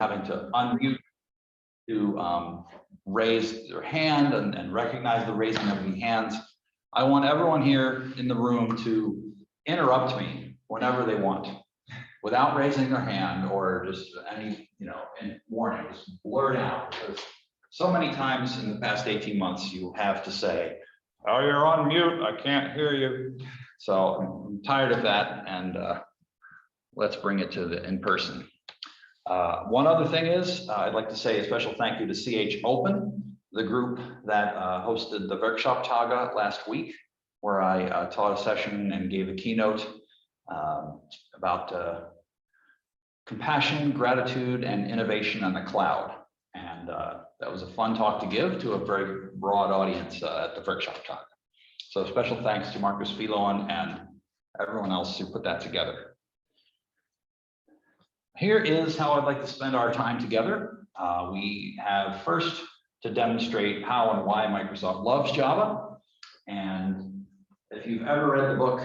having to unmute to raise their hand and recognize the raising of the hands. I want everyone here in the room to interrupt me whenever they want, without raising their hand or just any, warning, just blurt out. Because so many times in the past 18 months, you have to say, "Oh, you're on mute, I can't hear you." So I'm tired of that, and let's bring it to the in-person. One other thing is, I'd like to say a special thank you to CH Open, the group that hosted the Workshop last week, where I taught a session and gave a keynote about compassion, gratitude, and innovation on the cloud. And that was a fun talk to give to a very broad audience at the Workshop. So special thanks to Marcus Filon and everyone else who put that together. Here is how I'd like to spend our time together. We have first to demonstrate how and why Microsoft loves Java. And if you've ever read the book,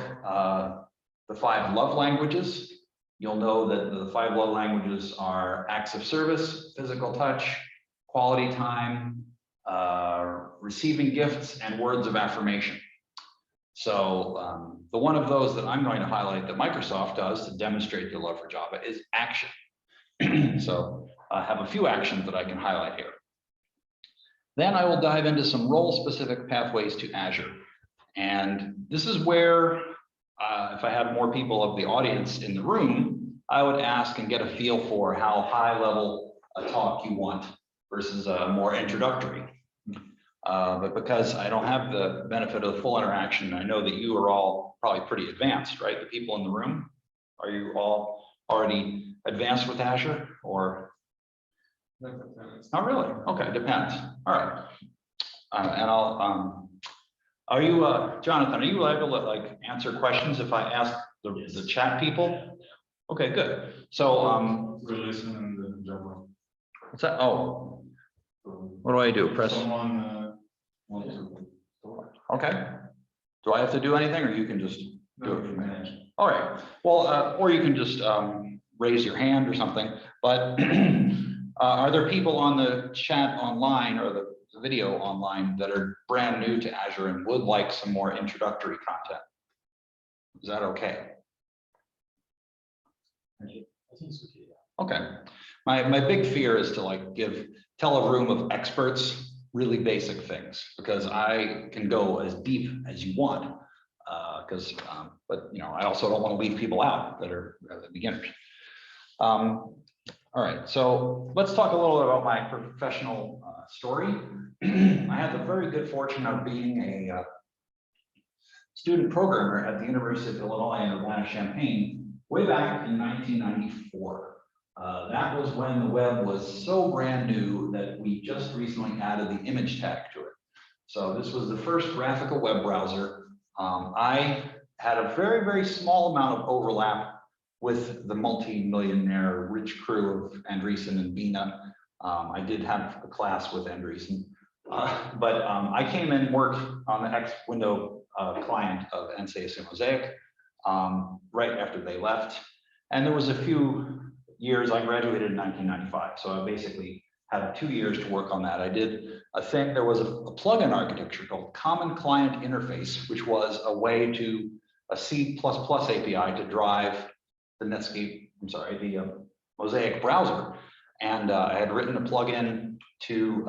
The 5 Love Languages, you'll know that the 5 love languages are acts of service, physical touch, quality time, receiving gifts, and words of affirmation. So the one of those that I'm going to highlight that Microsoft does to demonstrate their love for Java is action. So I have a few actions that I can highlight here. Then I will dive into some role-specific pathways to Azure. And this is where, if I had more people of the audience in the room, I would ask and get a feel for how high level a talk you want versus a more introductory. But because I don't have the benefit of the full interaction, I know that you are all probably pretty advanced, right? The people in the room, are you all already advanced with Azure or? Not really, okay, depends. All right, and I'll, are you, Jonathan, are you able to answer questions if I ask the chat people? Okay, good. So, Releasing in the Java. what's that? Oh, what do I do? Press. Okay. Do I have to do anything, or you can just do it from there? All right. Well, or you can just raise your hand or something. But are there people on the chat online or the video online that are brand new to Azure and would like some more introductory content? Is that okay? I think it's okay. Okay. My big fear is to tell a room of experts really basic things, because I can go as deep as you want. But I also don't want to leave people out that are beginners. All right, so let's talk a little bit about my professional story. I had the very good fortune of being a student programmer at the University of Illinois in Urbana-Champaign way back in 1994. That was when the web was so brand new that we just recently added the image tag to it. So this was the first graphical web browser. I had a very, very small amount of overlap with the multi-millionaire rich crew of Andreessen and Bina. I did have a class with Andreessen, but I came in and worked on the X window client of NCSU Mosaic right after they left. And there was a few years, I graduated in 1995. So I basically had 2 years to work on that. I did a thing, there was a plugin architecture called Common Client Interface, which was a way to a C++ API to drive the Netscape, the Mosaic browser. And I had written a plugin to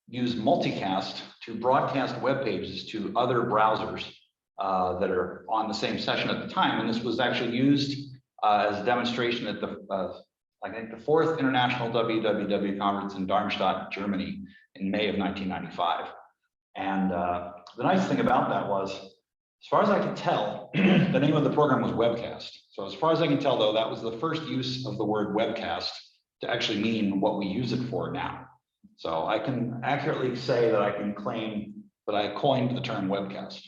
use multicast to broadcast web pages to other browsers that are on the same session at the time. And this was actually used as a demonstration at I think the 4th International WWW Conference in Darmstadt, Germany in May of 1995. And the nice thing about that was, as far as I can tell, the name of the program was Webcast. So as far as I can tell, though, that was the first use of the word webcast to actually mean what we use it for now. So I can accurately say that I can claim that I coined the term webcast.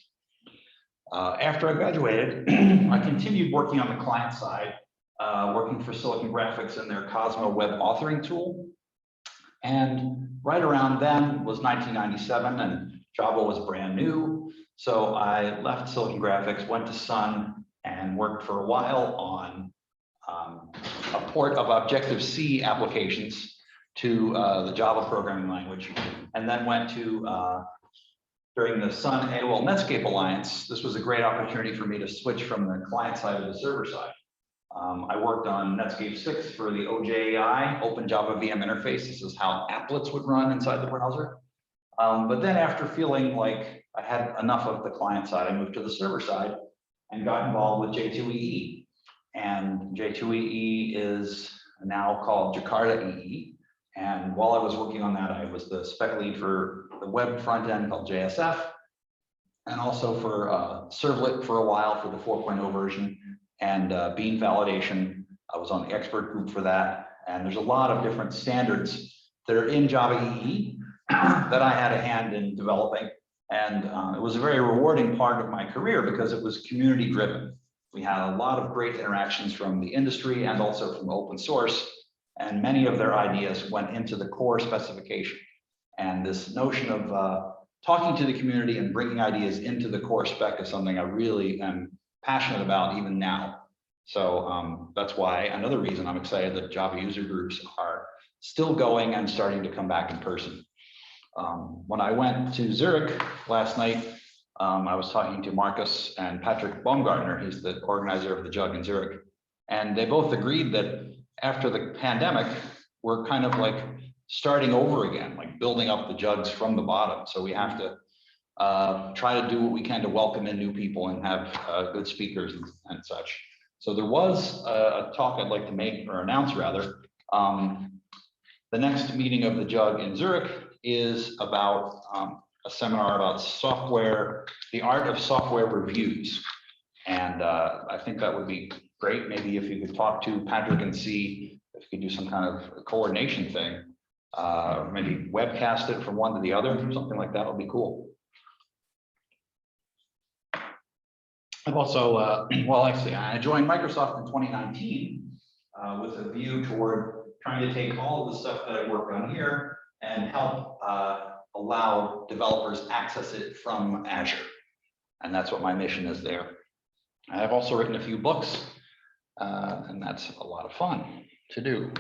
After I graduated, I continued working on the client side, working for Silicon Graphics in their Cosmo web authoring tool. And right around then was 1997, and Java was brand new. So I left Silicon Graphics, went to Sun, and worked for a while on a port of Objective-C applications to the Java programming language, and then went to, during the Sun AOL Netscape Alliance, this was a great opportunity for me to switch from the client side to the server side. I worked on Netscape 6 for the OJI, Open Java VM Interface. This is how applets would run inside the browser. But then after feeling like I had enough of the client side, I moved to the server side and got involved with J2EE. And J2EE is now called Jakarta EE. And while I was working on that, I was the spec lead for the web front end called JSF, and also for Servlet for a while for the 4.0 version, and Bean validation. I was on the expert group for that. And there's a lot of different standards that are in Java EE that I had a hand in developing. And it was a very rewarding part of my career because it was community driven. We had a lot of great interactions from the industry and also from open source. And many of their ideas went into the core specification. And this notion of talking to the community and bringing ideas into the core spec is something I really am passionate about even now. So that's why another reason I'm excited that Java user groups are still going and starting to come back in person. When I went to Zurich last night, I was talking to Marcus and Patrick Baumgartner, he's the organizer of the JUG in Zurich, and they both agreed that after the pandemic, we're kind of like starting over again, like building up the JUGs from the bottom. So we have to try to do what we can to welcome in new people and have good speakers and such. So there was a talk I'd like to make, or announce rather. The next meeting of the JUG in Zurich is about a seminar about software, the art of software reviews. And I think that would be great. Maybe if you could talk to Patrick and see if you could do some kind of coordination thing, maybe webcast it from one to the other, something like that would be cool. I've also, well, actually, I joined Microsoft in 2019 with a view toward trying to take all of the stuff that I work on here and help allow developers access it from Azure. And that's what my mission is there. I have also written a few books, and that's a lot of fun to do.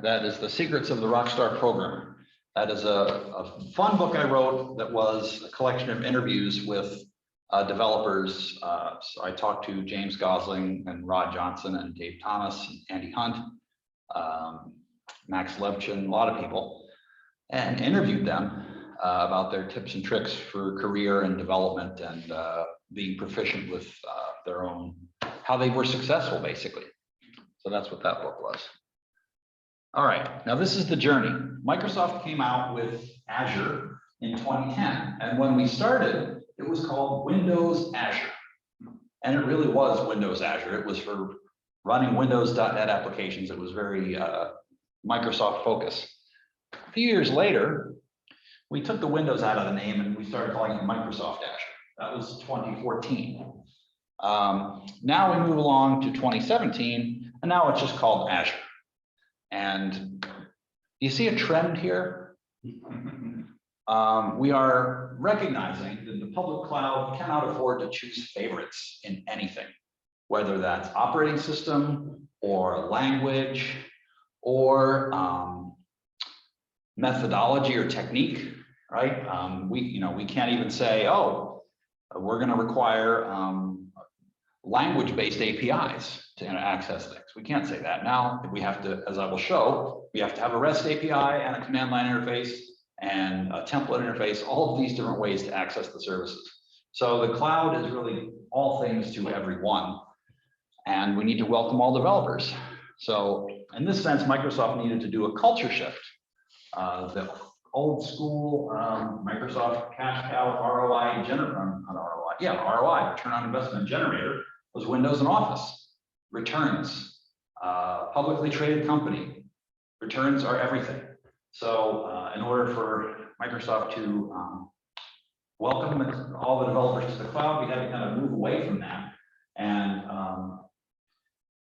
That is The Secrets of the Rockstar Programmer. That is a fun book I wrote that was a collection of interviews with developers. So I talked to James Gosling and Rod Johnson and Dave Thomas and Andy Hunt, Max Levchin, a lot of people, and interviewed them about their tips and tricks for career and development and being proficient with their own, how they were successful, basically. So that's what that book was. All right, now this is the journey. Microsoft came out with Azure in 2010, and when we started, it was called Windows Azure. And it really was Windows Azure. It was for running Windows.NET applications. It was very Microsoft focused. A few years later, we took the Windows out of the name and we started calling it Microsoft Azure. That was 2014. Now we move along to 2017, and now it's just called Azure. And you see a trend here? We are recognizing that the public cloud cannot afford to choose favorites in anything, whether that's operating system or language or methodology or technique, right? We can't even say, oh, we're going to require language-based APIs to access things. We can't say that. Now we have to, as I will show, we have to have a REST API and a command line interface and a template interface, all of these different ways to access the services. So the cloud is really all things to everyone, and we need to welcome all developers. So in this sense, Microsoft needed to do a culture shift. The old school Microsoft cash cow ROI ROI, return on investment generator, was Windows and Office. Returns, publicly traded company, returns are everything. So in order for Microsoft to welcome all the developers to the cloud, we had to kind of move away from that. And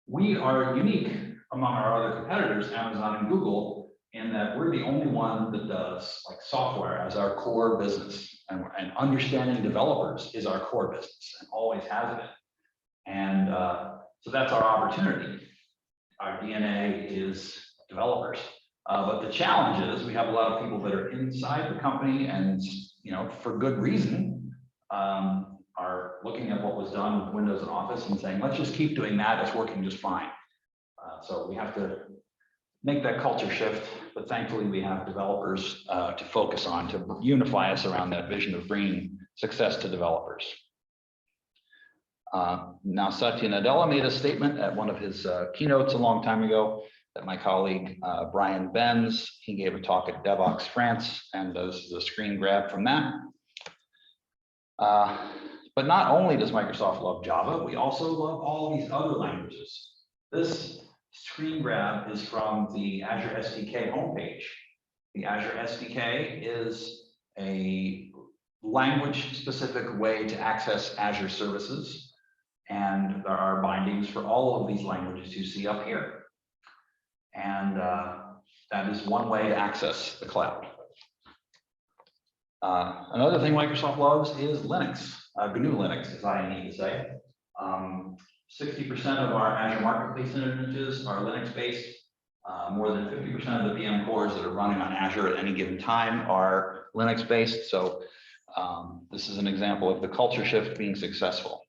we are unique among our other competitors, Amazon and Google, in that we're the only one that does like software as our core business, and understanding developers is our core business and always has been. And So that's our opportunity. Our DNA is developers. But the challenge is we have a lot of people that are inside the company and, for good reason, are looking at what was done with Windows and Office and saying, let's just keep doing that. It's working just fine. So we have to make that culture shift. But thankfully, we have developers to focus on to unify us around that vision of bringing success to developers. Now, Satya Nadella made a statement at one of his keynotes a long time ago that my colleague Brian Benz, he gave a talk at Devox France, and this is a screen grab from that. But not only does Microsoft love Java, we also love all these other languages. This screen grab is from the Azure SDK homepage. The Azure SDK is a language-specific way to access Azure services, and there are bindings for all of these languages you see up here. And that is one way to access the cloud. Another thing Microsoft loves is Linux, GNU Linux, as I need to say. 60% of our Azure Marketplace instances are Linux-based. More than 50% of the VM cores that are running on Azure at any given time are Linux-based. So this is an example of the culture shift being successful.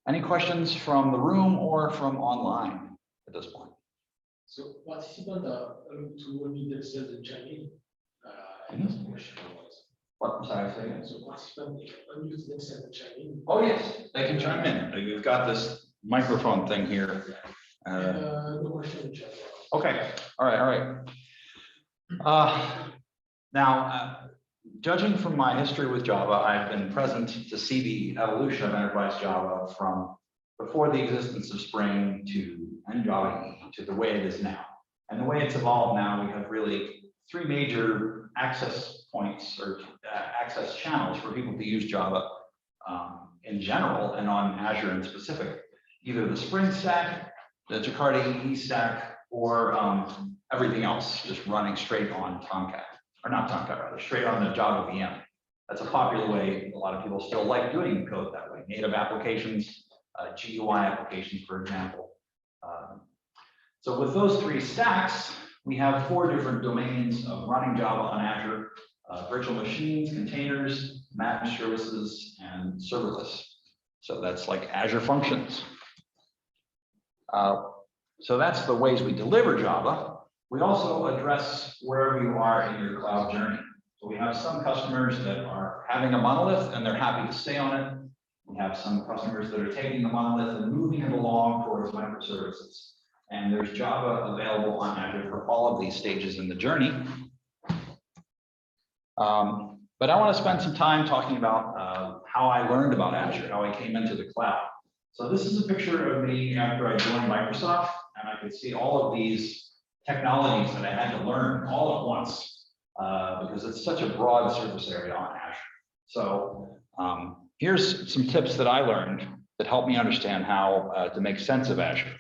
Any questions from the room or from online at this point? So participants are to only themselves in Chinese. And that's the question was. What? Sorry, say again. So participants unmute themselves in Chinese. Oh, yes, they can chime in. We've got this microphone thing here. No question in chat. Okay, all right. Now, judging from my history with Java, I've been present to see the evolution of enterprise Java from before the existence of Spring and Java to the way it is now. And the way it's evolved now, we have really three major access points or access channels for people to use Java in general and on Azure in specific. Either the Spring stack, the Jakarta EE stack, or everything else just running straight on Tomcat. Or not Tomcat, rather, straight on the Java VM. That's a popular way. A lot of people still like doing code that way. Native applications, GUI applications, for example. So with those three stacks, we have 4 different domains of running Java on Azure: virtual machines, containers, managed services, and serverless. So that's like Azure functions. So that's the ways we deliver Java. We also address wherever you are in your cloud journey. So we have some customers that are having a monolith and they're happy to stay on it. We have some customers that are taking the monolith and moving it along towards microservices. And there's Java available on Azure for all of these stages in the journey. But I want to spend some time talking about how I learned about Azure, how I came into the cloud. So this is a picture of me after I joined Microsoft, and I could see all of these technologies that I had to learn all at once because it's such a broad surface area on Azure. So here's some tips that I learned that helped me understand how to make sense of Azure.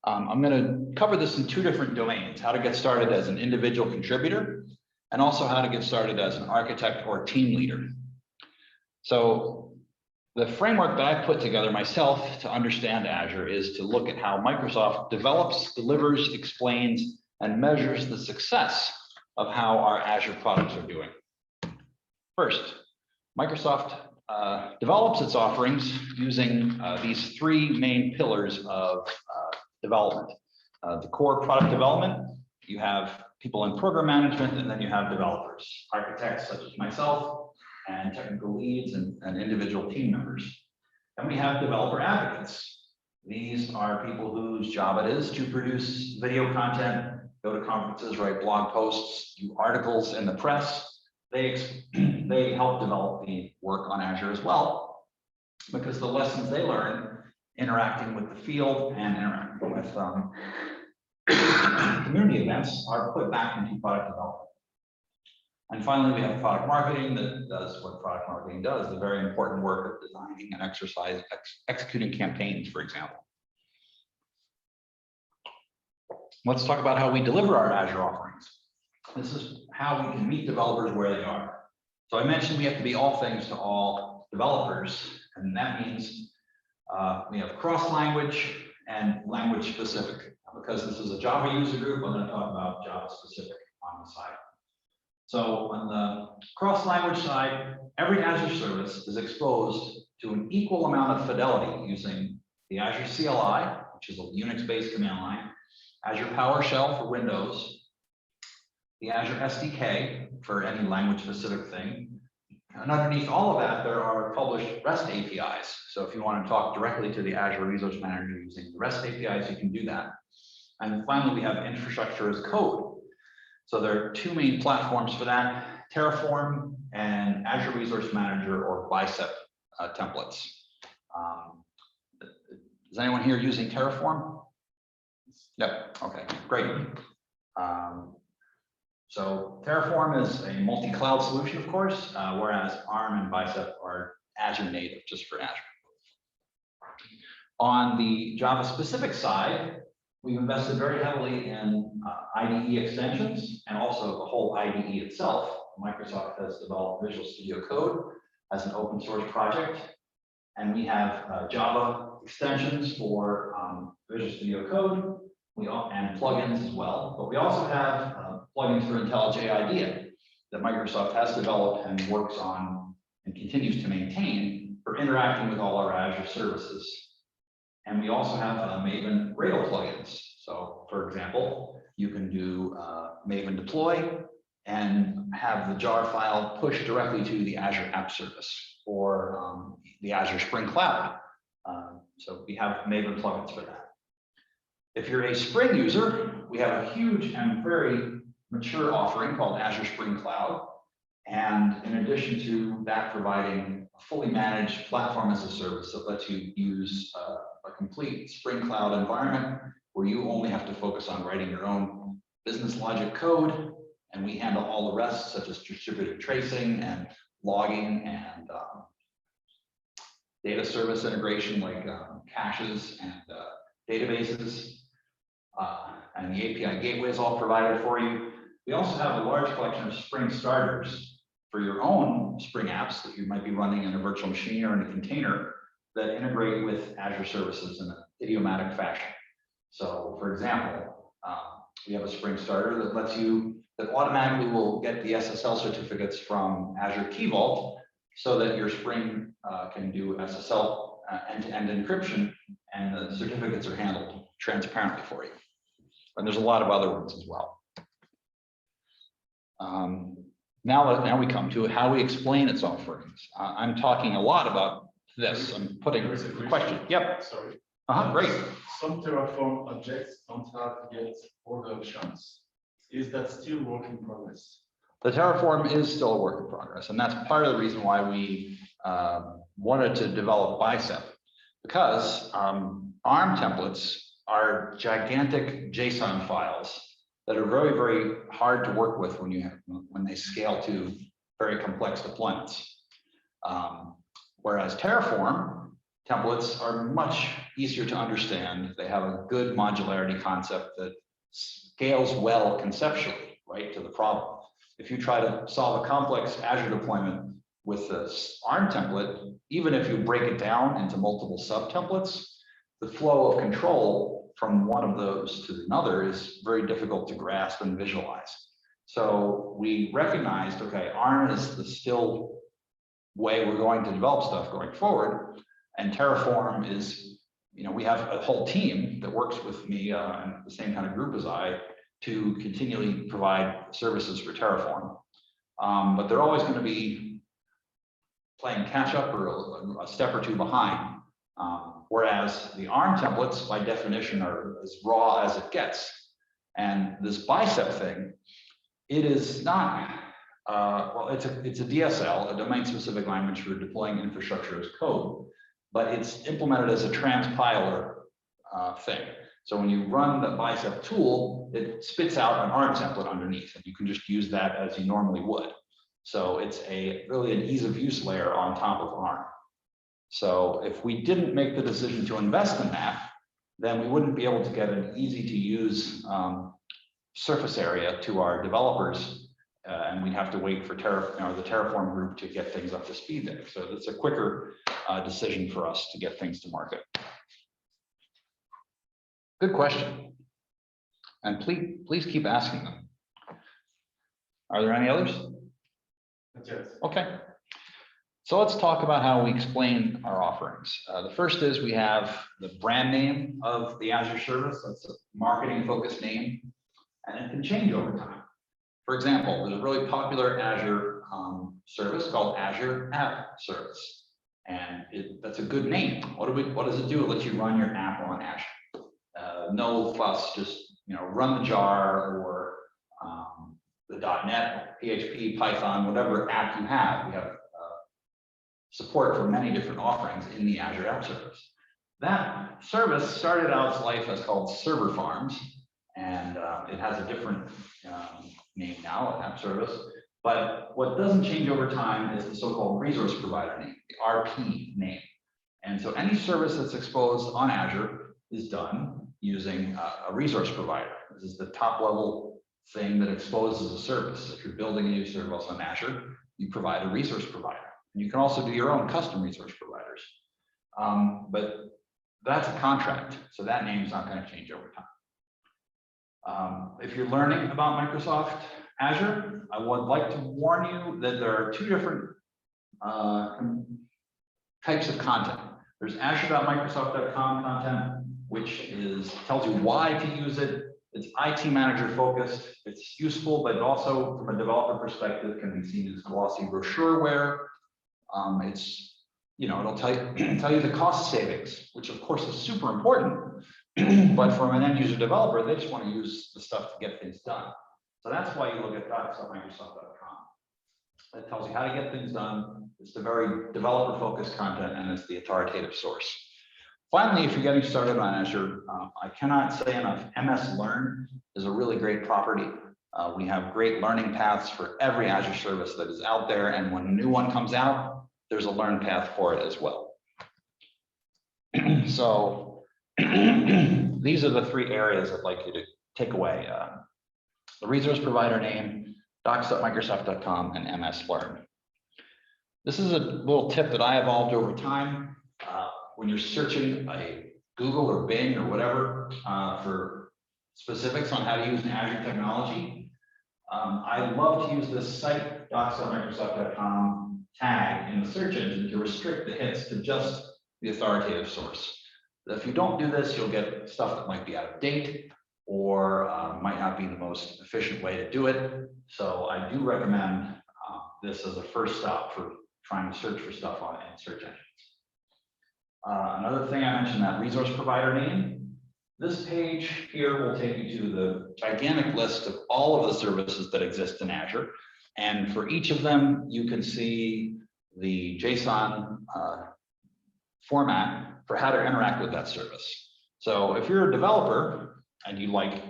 I'm going to cover this in 2 different domains: how to get started as an individual contributor, and also how to get started as an architect or team leader. So the framework that I put together myself to understand Azure is to look at how Microsoft develops, delivers, explains, and measures the success of how our Azure products are doing. First, Microsoft develops its offerings using these 3 main pillars of development. The core product development, you have people in program management, and then you have developers, architects such as myself, and technical leads and individual team members. And we have developer advocates. These are people whose job it is to produce video content, go to conferences, write blog posts, do articles in the press. They help develop the work on Azure as well, because the lessons they learn interacting with the field and interacting with community events are put back into product development. And finally, we have product marketing that does what product marketing does, the very important work of designing and executing campaigns, for example. Let's talk about how we deliver our Azure offerings. This is how we can meet developers where they are. So I mentioned we have to be all things to all developers, and that means We have cross-language and language-specific. Because this is a Java user group, I'm going to talk about Java-specific on the side. So on the cross-language side, every Azure service is exposed to an equal amount of fidelity using the Azure CLI, which is a Unix-based command line, Azure PowerShell for Windows, the Azure SDK for any language-specific thing. And underneath all of that, there are published REST APIs. So if you want to talk directly to the Azure Resource Manager using the REST APIs, you can do that. And finally, we have infrastructure as code. So there are two main platforms for that, Terraform and Azure Resource Manager or Bicep templates. Is anyone here using Terraform? Yep, okay, great. So Terraform is a multi-cloud solution, of course, whereas ARM and Bicep are Azure native, just for Azure. On the Java-specific side, we've invested very heavily in IDE extensions and also the whole IDE itself. Microsoft has developed Visual Studio Code as an open source project, and we have Java extensions for Visual Studio Code and plugins as well. But we also have plugins for IntelliJ IDEA that Microsoft has developed and works on and continues to maintain for interacting with all our Azure services. And we also have Maven Gradle plugins. So for example, you can do Maven deploy and have the jar file pushed directly to the Azure App Service or the Azure Spring Cloud. So we have Maven plugins for that. If you're a Spring user, we have a huge and very mature offering called Azure Spring Cloud. And in addition to that, providing a fully managed platform as a service that lets you use a complete Spring Cloud environment where you only have to focus on writing your own business logic code. And we handle all the rest, such as distributed tracing and logging and data service integration like caches and databases. And the API gateway is all provided for you. We also have a large collection of Spring starters for your own Spring apps that you might be running in a virtual machine or in a container that integrate with Azure services in an idiomatic fashion. So for example, we have a Spring starter that lets you, that automatically will get the SSL certificates from Azure Key Vault so that your Spring can do SSL end-to-end encryption, and the certificates are handled transparently for you. And there's a lot of other ones as well. Now we come to how we explain its offerings. I'm talking a lot about this. I'm putting a question. Yep. Sorry. Great. Some Terraform objects don't have yet order options. Is that still work in progress? The Terraform is still a work in progress, and that's part of the reason why we wanted to develop Bicep, because ARM templates are gigantic JSON files that are very, very hard to work with when they scale to very complex deployments. Whereas Terraform templates are much easier to understand. They have a good modularity concept that scales well conceptually, right, to the problem. If you try to solve a complex Azure deployment with this ARM template, even if you break it down into multiple sub-templates, the flow of control from one of those to another is very difficult to grasp and visualize. So we recognized, okay, ARM is the still way we're going to develop stuff going forward. And Terraform is, we have a whole team that works with me and the same kind of group as I to continually provide services for Terraform. But they're always going to be playing catch up or a step or two behind. Whereas the ARM templates, by definition, are as raw as it gets. And this Bicep thing, it is not, well, it's a DSL, a domain-specific language for deploying infrastructure as code, but it's implemented as a transpiler thing. So when you run the Bicep tool, it spits out an ARM template underneath, and you can just use that as you normally would. So it's really an ease of use layer on top of ARM. So if we didn't make the decision to invest in that, then we wouldn't be able to get an easy to use surface area to our developers, and we'd have to wait for the Terraform group to get things up to speed there. So it's a quicker decision for us to get things to market. Good question. And please keep asking them. Are there any others? Yes. Okay. So let's talk about how we explain our offerings. The first is we have the brand name of the Azure service. That's a marketing focused name, and it can change over time. For example, there's a really popular Azure service called Azure App Service. And that's a good name. What does it do? It lets you run your app on Azure. No fuss, just run the jar or the .NET, PHP, Python, whatever app you have. We have support for many different offerings in the Azure App Service. That service started out its life as called Server Farms, and it has a different name now, App Service. But what doesn't change over time is the so-called resource provider name, the RP name. And so any service that's exposed on Azure is done using a resource provider. This is the top level thing that exposes a service. If you're building a new service on Azure, you provide a resource provider. And you can also do your own custom resource providers. But that's a contract, so that name is not going to change over time. If you're learning about Microsoft Azure, I would like to warn you that there are two different types of content. There's azure.microsoft.com content, which tells you why to use it. It's IT manager focused. It's useful, but also from a developer perspective can be seen as glossy brochureware. It'll tell you the cost savings, which of course is super important. But from an end user developer, they just want to use the stuff to get things done. So that's why you look at docs.microsoft.com. That tells you how to get things done. It's the very developer focused content, and it's the authoritative source. Finally, if you're getting started on Azure, I cannot say enough, MS Learn is a really great property. We have great learning paths for every Azure service that is out there, and when a new one comes out, there's a learn path for it as well. So these are the three areas I'd like you to take away. The resource provider name, docs.microsoft.com, and MS Learn. This is a little tip that I evolved over time. When you're searching a Google or Bing or whatever for specifics on how to use an Azure technology, I love to use this site, docs.microsoft.com tag in the search engine to restrict the hits to just the authoritative source. If you don't do this, you'll get stuff that might be out of date or might not be the most efficient way to do it. So I do recommend this as a first stop for trying to search for stuff on search engines. Another thing I mentioned, that resource provider name. This page here will take you to the gigantic list of all of the services that exist in Azure. And for each of them, you can see the JSON format for how to interact with that service. So if you're a developer and you like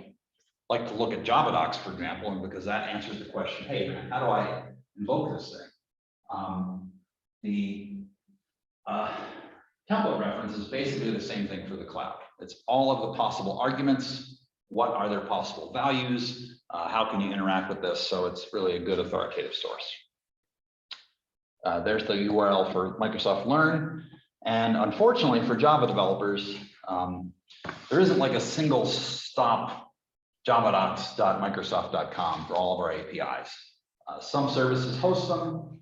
to look at Java docs, for example, and because that answers the question, hey, how do I invoke this thing? The template reference is basically the same thing for the cloud. It's all of the possible arguments. What are their possible values? How can you interact with this? So it's really a good authoritative source. There's the URL for Microsoft Learn. And unfortunately for Java developers, there isn't like a single stop javadocs.microsoft.com for all of our APIs. Some services host them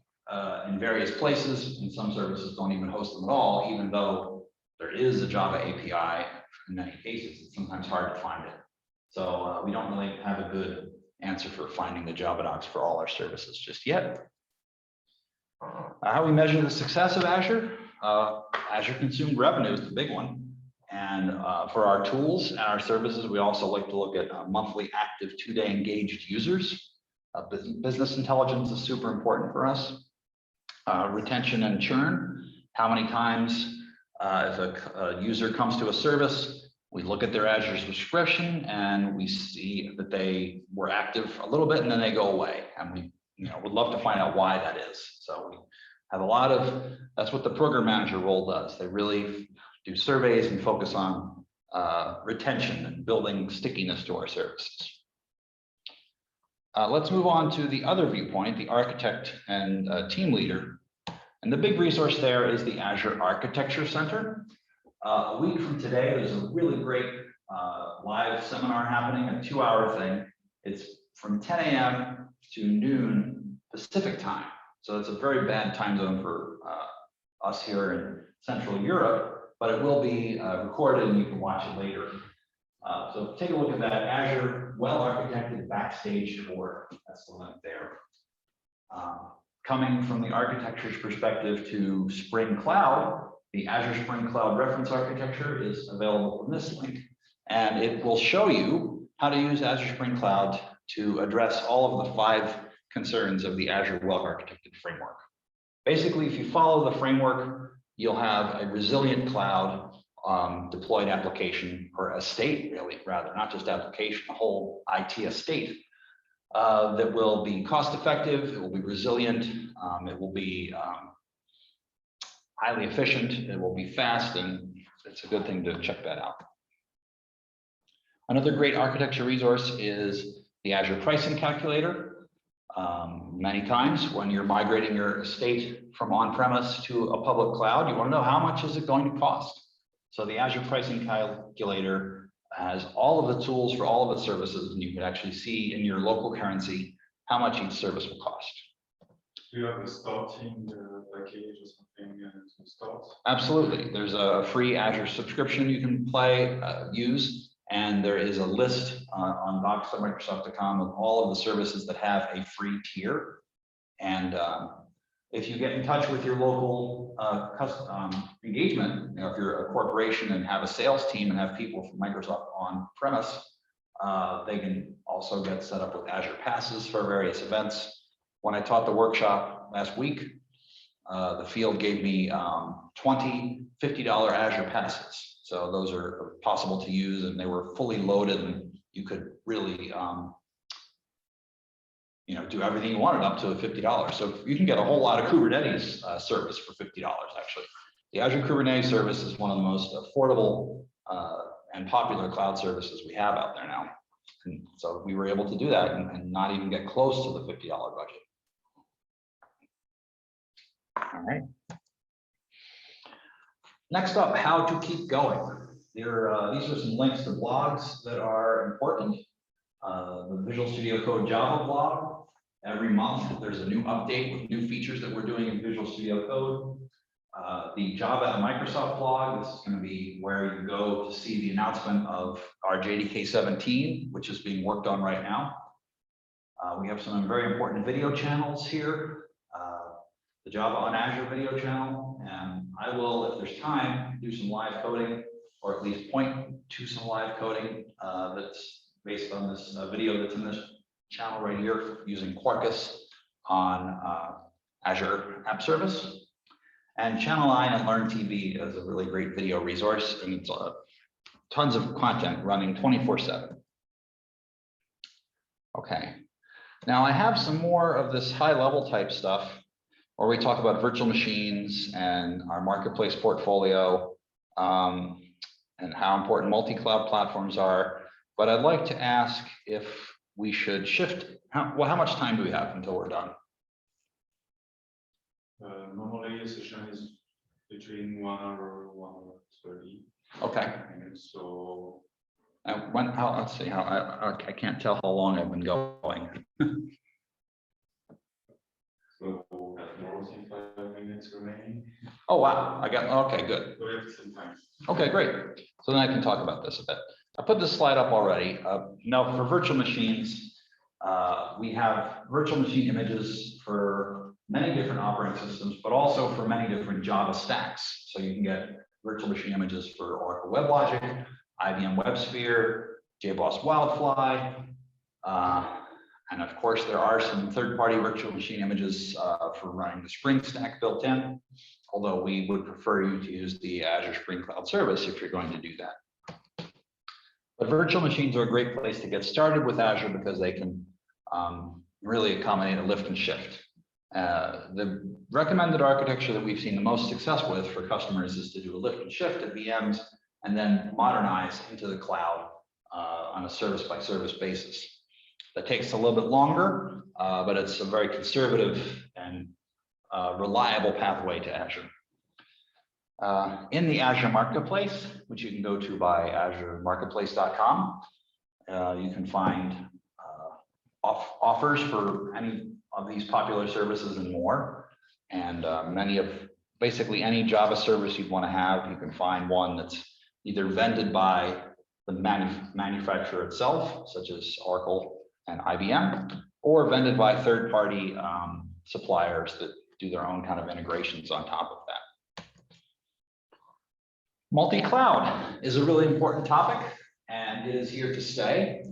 in various places, and some services don't even host them at all, even though there is a Java API. In many cases, it's sometimes hard to find it. So we don't really have a good answer for finding the Java docs for all our services just yet. How we measure the success of Azure? Azure consumed revenue is the big one. And for our tools and our services, we also like to look at monthly active 2-day engaged users. Business intelligence is super important for us. Retention and churn. How many times if a user comes to a service, we look at their Azure subscription and we see that they were active a little bit and then they go away. And we would love to find out why that is. So we have a lot of, that's what the program manager role does. They really do surveys and focus on retention and building stickiness to our services. Let's move on to the other viewpoint, the architect and team leader. And the big resource there is the Azure Architecture Center. A week from today, there's a really great live seminar happening, a 2-hour thing. It's from 10 a.m. to noon Pacific time. So it's a very bad time zone for us here in Central Europe, but it will be recorded and you can watch it later. So take a look at that Azure well-architected backstage tour. That's the link there. Coming from the architecture's perspective to Spring Cloud, the Azure Spring Cloud reference architecture is available from this link, and it will show you how to use Azure Spring Cloud to address all of the 5 concerns of the Azure well-architected framework. Basically, if you follow the framework, you'll have a resilient cloud deployed application, or estate, really, rather, not just application, a whole IT estate that will be cost effective, it will be resilient, it will be highly efficient, it will be fast, and it's a good thing to check that out. Another great architecture resource is the Azure Pricing Calculator. Many times when you're migrating your estate from on-premise to a public cloud, you want to know how much is it going to cost. So the Azure Pricing Calculator has all of the tools for all of the services, and you can actually see in your local currency how much each service will cost. Do you have a starting package or something to start? Absolutely. There's a free Azure subscription you can use, and there is a list on docs.microsoft.com of all of the services that have a free tier. And if you get in touch with your local engagement, you know, if you're a corporation and have a sales team and have people from Microsoft on premise, they can also get set up with Azure passes for various events. When I taught the workshop last week, the field gave me 20 $50 Azure passes. So those are possible to use, and they were fully loaded, and you could really do everything you wanted up to $50. So you can get a whole lot of Kubernetes service for $50, actually. The Azure Kubernetes service is one of the most affordable and popular cloud services we have out there now. And so we were able to do that and not even get close to the $50 budget. All right. Next up, how to keep going. These are some links to blogs that are important. The Visual Studio Code Java blog. Every month, there's a new update with new features that we're doing in Visual Studio Code. The Java and Microsoft blog. This is going to be where you go to see the announcement of our JDK 17, which is being worked on right now. We have some very important video channels here. The Java on Azure video channel, and I will, if there's time, do some live coding, or at least point to some live coding that's based on this video that's in this channel right here, using Quarkus on Azure App Service. And Channel 9 and Learn TV is a really great video resource, and it's tons of content running 24/7. Okay, now I have some more of this high-level type stuff, where we talk about virtual machines and our marketplace portfolio and how important multi-cloud platforms are. But I'd like to ask if we should shift. How much time do we have until we're done? Normally, a session is between 1 hour, 1 hour 30. Okay. And so let's see how I can't tell how long I've been going. So at more than 5 minutes remaining. Oh, wow. Okay, good. So we have some time. Okay, great. So then I can talk about this a bit. I put this slide up already. Now for virtual machines, we have virtual machine images for many different operating systems, but also for many different Java stacks. So you can get virtual machine images for Oracle WebLogic, IBM WebSphere, JBoss Wildfly, and of course, there are some third-party virtual machine images for running the Spring Stack built in, although we would prefer you to use the Azure Spring Cloud Service if you're going to do that. But virtual machines are a great place to get started with Azure because they can really accommodate a lift and shift. The recommended architecture that we've seen the most success with for customers is to do a lift and shift at VMs and then modernize into the cloud on a service-by-service basis. That takes a little bit longer, but it's a very conservative and reliable pathway to Azure. In the Azure Marketplace, which you can go to by azuremarketplace.com, you can find offers for any of these popular services and more. And basically any Java service you'd want to have, you can find one that's either vended by the manufacturer itself, such as Oracle and IBM, or vended by third-party suppliers that do their own kind of integrations on top of that. Multi-cloud is a really important topic and is here to stay.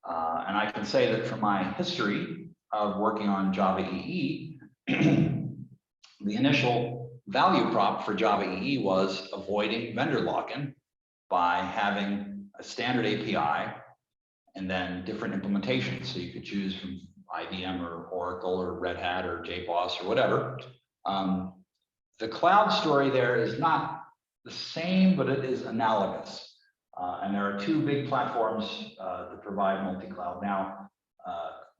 And I can say that from my history of working on Java EE, the initial value prop for Java EE was avoiding vendor lock-in by having a standard API and then different implementations. So you could choose from IBM or Oracle or Red Hat or JBoss or whatever. The cloud story there is not the same, but it is analogous. And there are two big platforms that provide multi-cloud now.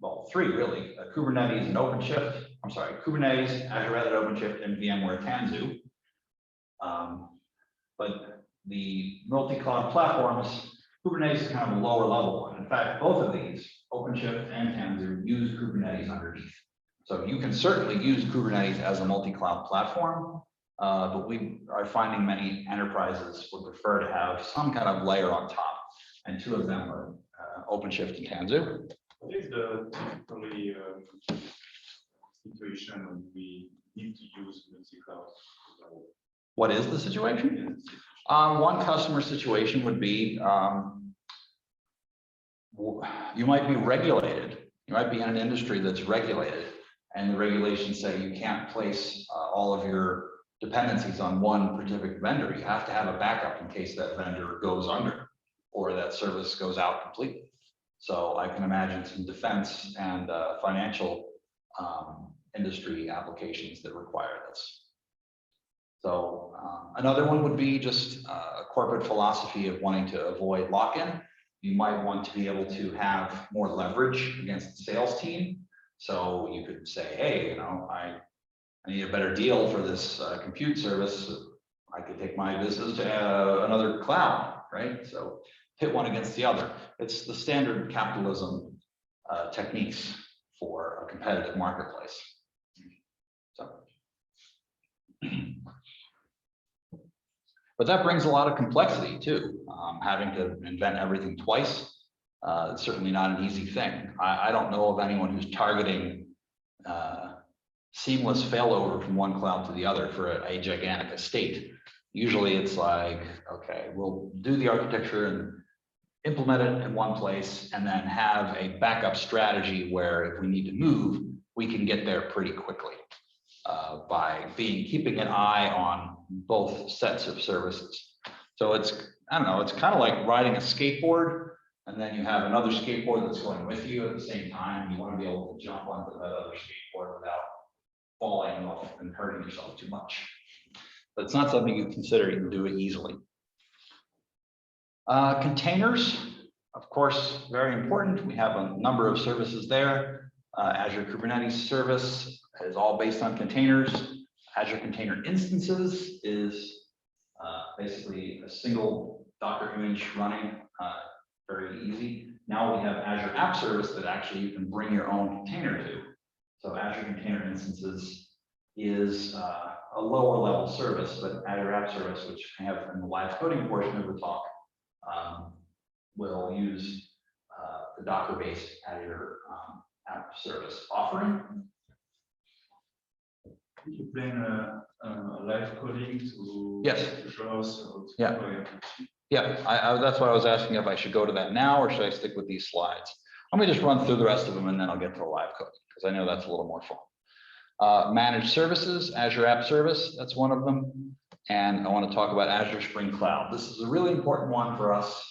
Well, three really, Kubernetes and OpenShift. I'm sorry, Kubernetes, Azure Red Hat OpenShift, and VMware Tanzu. But the multi-cloud platforms, Kubernetes is kind of a lower level one. In fact, both of these, OpenShift and Tanzu, use Kubernetes underneath. So you can certainly use Kubernetes as a multi-cloud platform, but we are finding many enterprises would prefer to have some kind of layer on top, and two of them are OpenShift and Tanzu. What is the typically situation when we need to use multi-cloud? What is the situation? One customer situation would be you might be regulated. You might be in an industry that's regulated, and the regulations say you can't place all of your dependencies on one specific vendor. You have to have a backup in case that vendor goes under or that service goes out completely. So I can imagine some defense and financial industry applications that require this. So another one would be just a corporate philosophy of wanting to avoid lock-in. You might want to be able to have more leverage against the sales team. So you could say, hey, you know, I need a better deal for this compute service. I could take my business to another cloud, right? So hit one against the other. It's the standard capitalism techniques for a competitive marketplace. So, but that brings a lot of complexity too. Having to invent everything twice, it's certainly not an easy thing. I don't know of anyone who's targeting seamless failover from one cloud to the other for a gigantic estate. Usually it's like, okay, we'll do the architecture and implement it in one place and then have a backup strategy where if we need to move, we can get there pretty quickly by keeping an eye on both sets of services. So it's, I don't know, it's kind of like riding a skateboard and then you have another skateboard that's going with you at the same time. You want to be able to jump onto that other skateboard without falling off and hurting yourself too much. But it's not something you consider. You can do it easily. Containers, of course, very important. We have a number of services there. Azure Kubernetes service is all based on containers. Azure Container Instances is basically a single Docker image running, very easy. Now we have Azure App Service that actually you can bring your own container to. So Azure Container Instances is a lower level service, but Azure App Service, which I have in the live coding portion of the talk, will use the Docker-based Azure App Service offering. Could you plan a live coding to show us? Yeah, that's why I was asking if I should go to that now or should I stick with these slides. Let me just run through the rest of them and then I'll get to the live coding because I know that's a little more fun. Managed services, Azure App Service, that's one of them. And I want to talk about Azure Spring Cloud. This is a really important one for us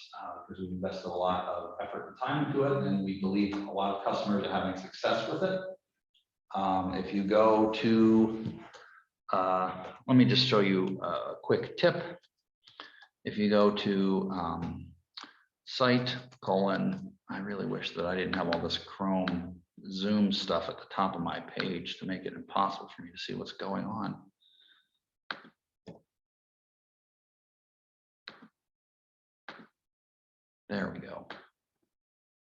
because we've invested a lot of effort and time into it, and we believe a lot of customers are having success with it. If you go to, let me just show you a quick tip. If you go to site : I really wish that I didn't have all this Chrome zoom stuff at the top of my page to make it impossible for me to see what's going on. There we go.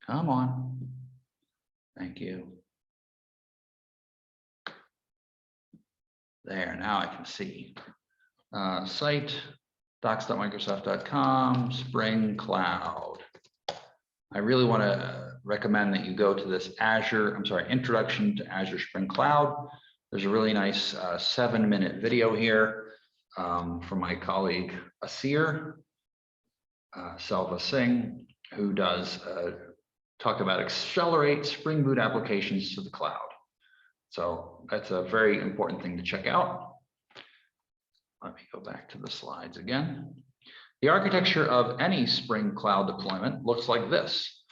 Come on. Thank you. There, now I can see. Site, docs.microsoft.com, Spring Cloud. I really want to recommend that you go to this Introduction to Azure Spring Cloud. There's a really nice 7-minute video here from my colleague Asir Selva Singh, who does talk about accelerate Spring Boot applications to the cloud. So that's a very important thing to check out. Let me go back to the slides again. The architecture of any Spring Cloud deployment looks like this.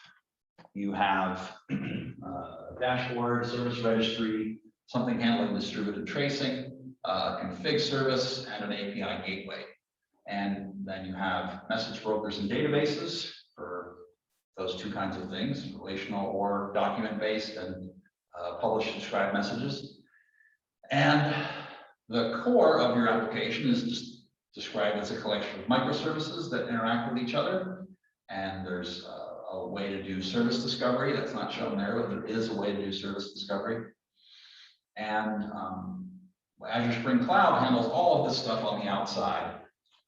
You have a dashboard, service registry, something handling distributed tracing, config service, and an API gateway. And then you have message brokers and databases for those two kinds of things, relational or document-based, and publish subscribe messages. And the core of your application is just described as a collection of microservices that interact with each other. And there's a way to do service discovery that's not shown there, but there is a way to do service discovery. And Azure Spring Cloud handles all of this stuff on the outside.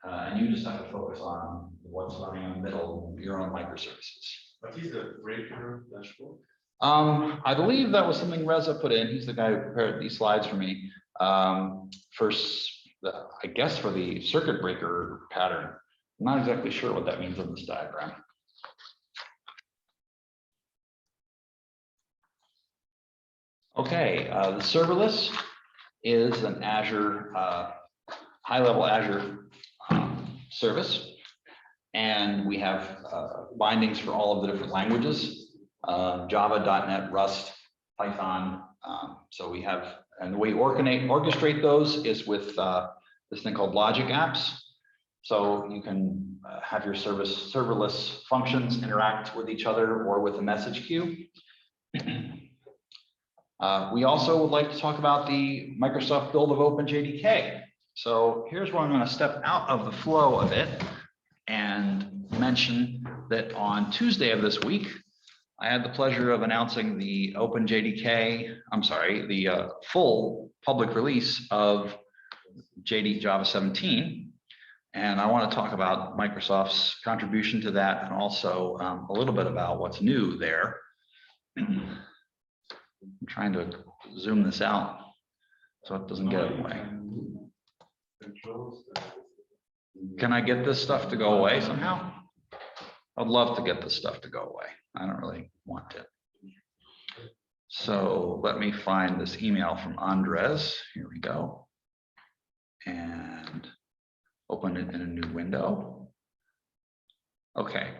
And you just have to focus on what's running in the middle of your own microservices. What is the breaker dashboard? I believe that was something Reza put in. He's the guy who prepared these slides for me. I guess for the circuit breaker pattern. I'm not exactly sure what that means on this diagram. Okay, the serverless is an Azure, high-level Azure service. And we have bindings for all of the different languages, Java, .NET, Rust, Python. So we have, and the way you orchestrate those is with this thing called logic apps. So you can have your serverless functions interact with each other or with a message queue. We also would like to talk about the Microsoft build of OpenJDK. So here's where I'm going to step out of the flow of it and mention that on Tuesday of this week, I had the pleasure of announcing the OpenJDK, the full public release of Java 17. And I want to talk about Microsoft's contribution to that and also a little bit about what's new there. I'm trying to zoom this out so it doesn't get away. Can I get this stuff to go away somehow? I'd love to get this stuff to go away. I don't really want it. So let me find this email from Andres. Here we go. And open it in a new window. Okay.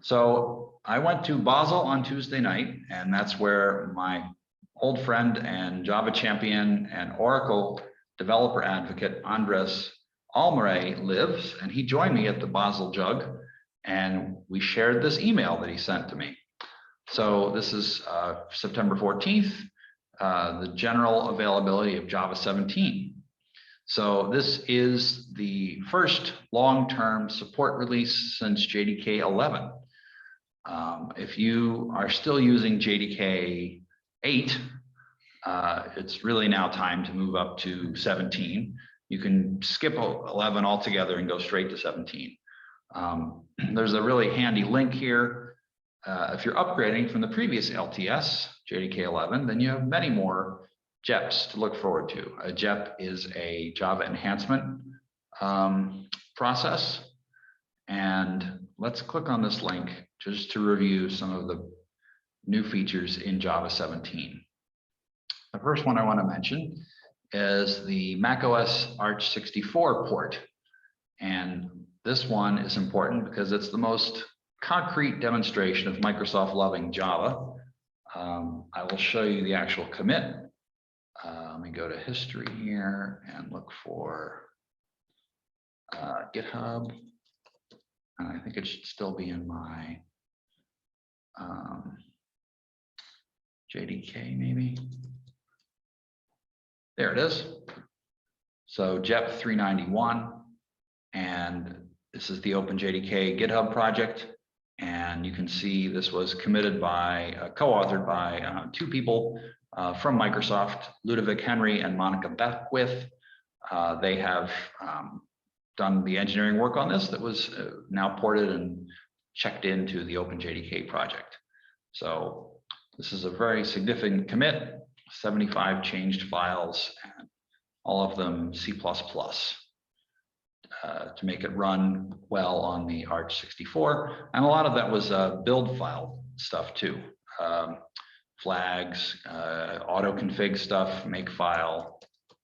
So I went to Basel on Tuesday night, and that's where my old friend and Java champion and Oracle developer advocate, Andres Almaray, lives. And he joined me at the Basel JUGL, and we shared this email that he sent to me. So this is September 14th, the general availability of Java 17. So this is the first long-term support release since JDK 11. If you are still using JDK 8, it's really now time to move up to 17. You can skip 11 altogether and go straight to 17. There's a really handy link here. If you're upgrading from the previous LTS, JDK 11, then you have many more JEPs to look forward to. A JEP is a Java enhancement process. And let's click on this link just to review some of the new features in Java 17. The first one I want to mention is the macOS Arch 64 port. And this one is important because it's the most concrete demonstration of Microsoft loving Java. I will show you the actual commit. Let me go to history here and look for GitHub. And I think it should still be in my JDK maybe. There it is. So JEP 391, and this is the OpenJDK GitHub project. And you can see this was committed by, co-authored by two people from Microsoft, Ludovic Henry and Monica Beckwith. They have done the engineering work on this that was now ported and checked into the OpenJDK project. So this is a very significant commit, 75 changed files, and all of them C++. To make it run well on the Arch64. And a lot of that was build file stuff too. Flags, auto config stuff, makefile.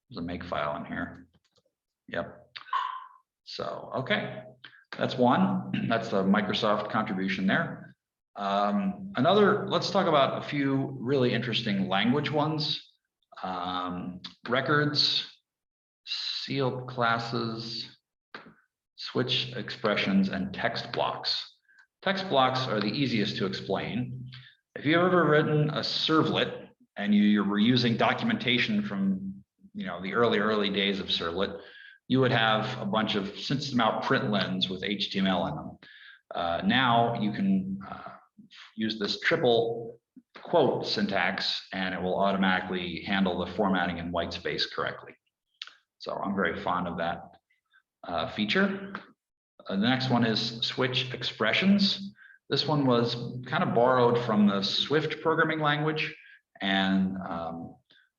There's a makefile in here. Yep. So, okay, that's one. That's the Microsoft contribution there. Let's talk about a few really interesting language ones. Records, sealed classes, switch expressions, and text blocks. Text blocks are the easiest to explain. If you've ever written a servlet and you were using documentation from the early days of servlet, you would have a bunch of system out printlns with HTML in them. Now you can use this triple quote syntax and it will automatically handle the formatting in white space correctly. So I'm very fond of that feature. The next one is switch expressions. This one was kind of borrowed from the Swift programming language, and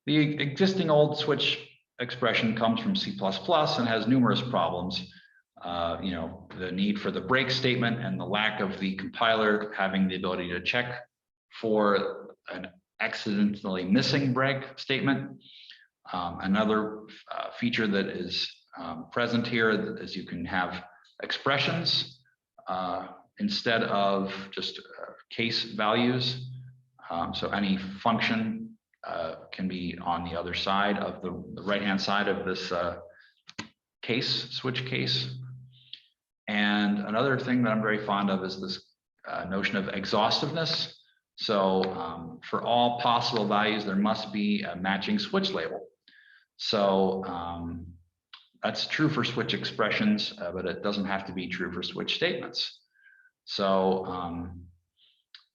the existing old switch expression comes from C++ and has numerous problems. The need for the break statement and the lack of the compiler having the ability to check for an accidentally missing break statement. Another feature that is present here is you can have expressions instead of just case values. So any function can be on the other side of the right-hand side of this switch case. And another thing that I'm very fond of is this notion of exhaustiveness. So for all possible values, there must be a matching switch label. So that's true for switch expressions, but it doesn't have to be true for switch statements. So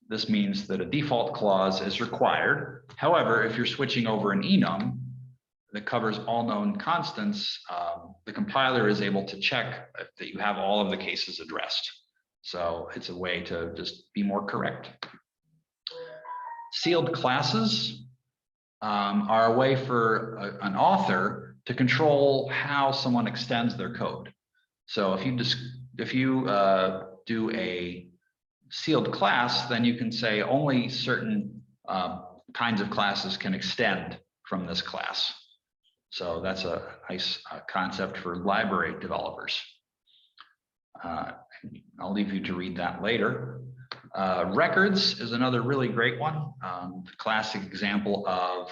this means that a default clause is required. However, if you're switching over an enum that covers all known constants, the compiler is able to check that you have all of the cases addressed. So it's a way to just be more correct. Sealed classes are a way for an author to control how someone extends their code. So if you do a sealed class, then you can say only certain kinds of classes can extend from this class. So that's a nice concept for library developers. I'll leave you to read that later. Records is another really great one. The classic example of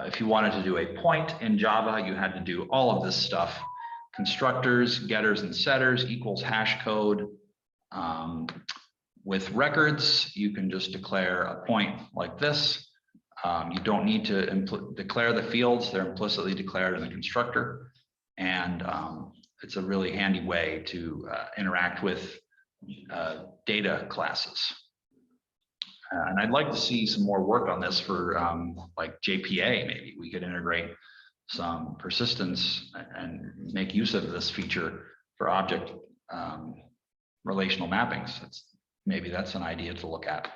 if you wanted to do a point in Java, you had to do all of this stuff. Constructors, getters, and setters equals hash code. With records, you can just declare a point like this. You don't need to declare the fields. They're implicitly declared in the constructor. And it's a really handy way to interact with data classes. And I'd like to see some more work on this for like JPA. Maybe we could integrate some persistence and make use of this feature for object relational mappings. Maybe that's an idea to look at.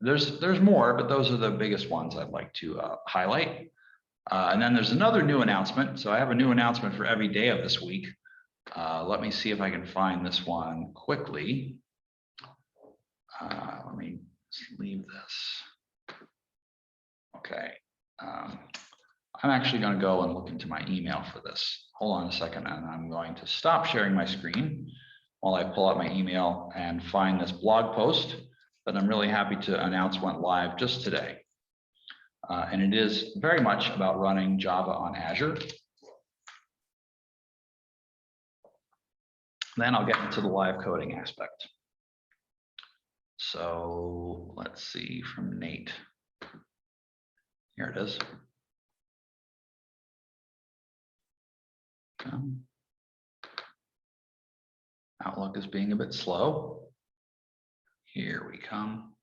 There's more, but those are the biggest ones I'd like to highlight. And then there's another new announcement. So I have a new announcement for every day of this week. Let me see if I can find this one quickly. Let me leave this. Okay. I'm actually going to go and look into my email for this. Hold on a second, and I'm going to stop sharing my screen while I pull out my email and find this blog post that I'm really happy to announce went live just today. And it is very much about running Java on Azure. Then I'll get into the live coding aspect. So let's see from Nate. Here it is. Outlook is being a bit slow. Here we come.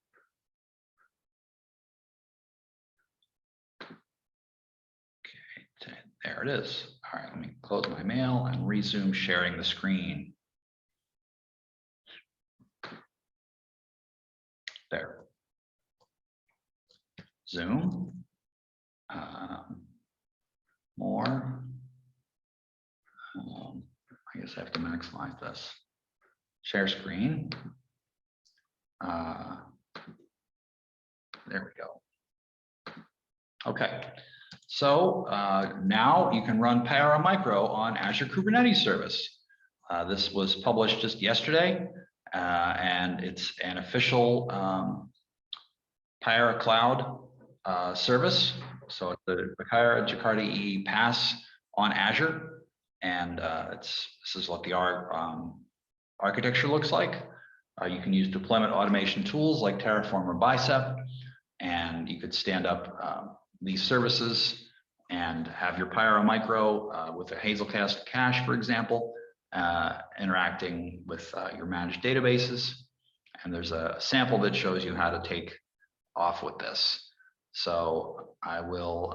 Okay, there it is. All right, let me close my mail and resume sharing the screen. There. Zoom. More. I guess I have to maximize this. Share screen. There we go. Okay. So now you can run PowerMicro on Azure Kubernetes Service. This was published just yesterday, and it's an official PowerCloud service. So it's the Jakarta EE pass on Azure, and this is what the architecture looks like. You can use deployment automation tools like Terraform or Bicep, and you could stand up these services and have your PowerMicro with a Hazelcast cache, for example, interacting with your managed databases. And there's a sample that shows you how to take off with this. So I will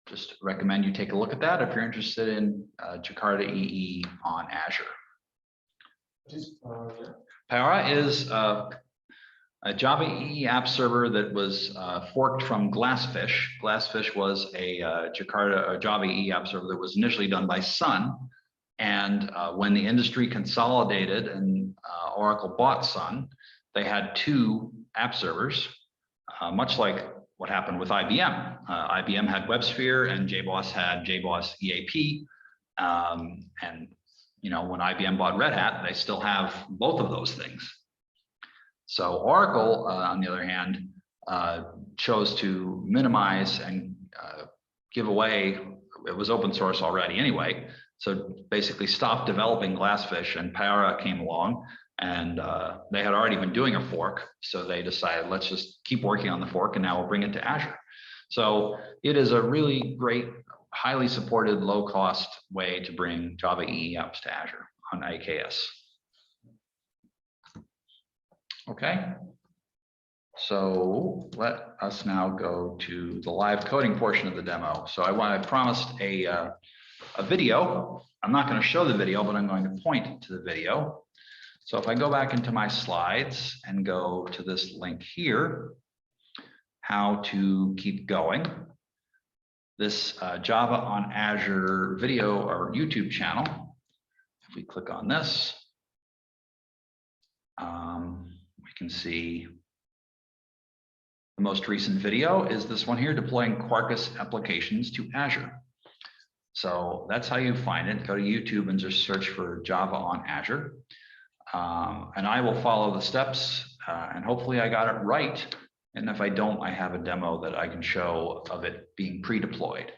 just recommend you take a look at that if you're interested in Jakarta EE on Azure. Power is a Java EE app server that was forked from Glassfish. Glassfish was a Java EE app server that was initially done by Sun. And when the industry consolidated and Oracle bought Sun, they had two app servers, much like what happened with IBM. IBM had WebSphere and JBoss had JBoss EAP. And you know, when IBM bought Red Hat, they still have both of those things. So Oracle, on the other hand, chose to minimize and give away, it was open source already anyway, so basically stopped developing Glassfish, and Power came along, and they had already been doing a fork, so they decided, let's just keep working on the fork, and now we'll bring it to Azure. So it is a really great, highly supported, low-cost way to bring Java EE apps to Azure on AKS. Okay, so let us now go to the live coding portion of the demo. So I promised a video. I'm not going to show the video, but I'm going to point to the video. So if I go back into my slides and go to this link here, how to keep going. This Java on Azure video or YouTube channel, if we click on this, we can see the most recent video is this one here, deploying Quarkus applications to Azure. So that's how you find it. Go to YouTube and just search for Java on Azure. And I will follow the steps, and hopefully I got it right. And if I don't, I have a demo that I can show of it being pre-deployed.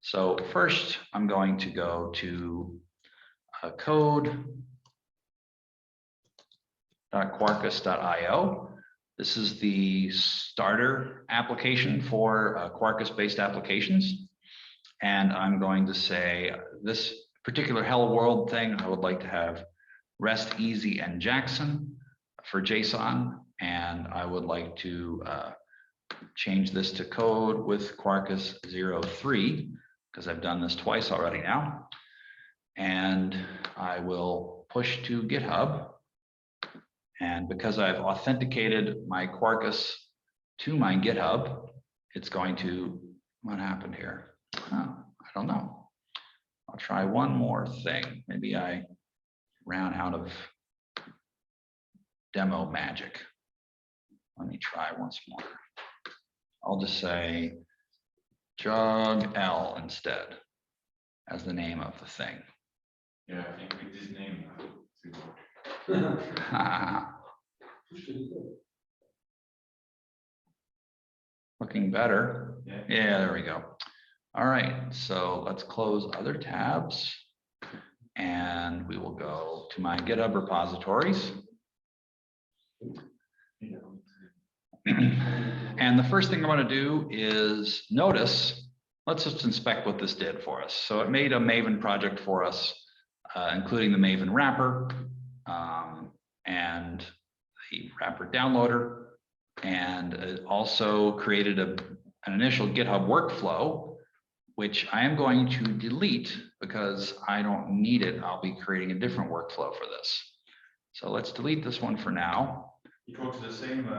So first, I'm going to go to code.quarkus.io. This is the starter application for Quarkus-based applications. And I'm going to say this particular Hello World thing, I would like to have REST, Easy, and Jackson for JSON. And I would like to change this to code with Quarkus 03, because I've done this twice already now. And I will push to GitHub. And because I've authenticated my Quarkus to my GitHub, it's going to, what happened here? I don't know. I'll try one more thing. Maybe I ran out of demo magic. Let me try once more. I'll just say JUGL instead as the name of the thing. Yeah, I think with this name. Looking better. Yeah, there we go. All right, so let's close other tabs and we will go to my GitHub repositories. And the first thing I want to do is notice, let's just inspect what this did for us. So it made a Maven project for us, including the Maven wrapper and the wrapper downloader. And it also created an initial GitHub workflow, which I am going to delete because I don't need it. I'll be creating a different workflow for this. So let's delete this one for now. It works the same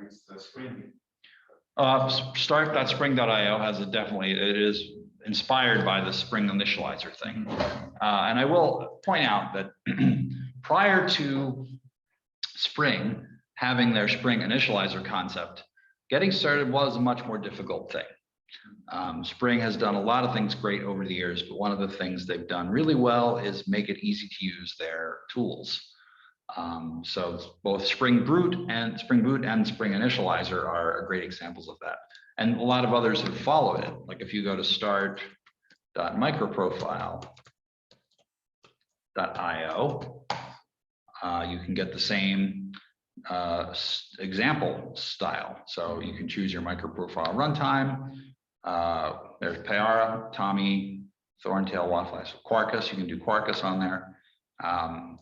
with the Spring. Start.spring.io has it is inspired by the Spring initializer thing. And I will point out that prior to Spring having their Spring initializer concept, getting started was a much more difficult thing. Spring has done a lot of things great over the years, but one of the things they've done really well is make it easy to use their tools. So both Spring Boot and Spring Initializer are great examples of that. And a lot of others have followed it. Like if you go to start.microprofile.io, you can get the same example style. So you can choose your microprofile runtime. There's Payara, Tommy, Thorntail, Wattfly, so Quarkus. You can do Quarkus on there.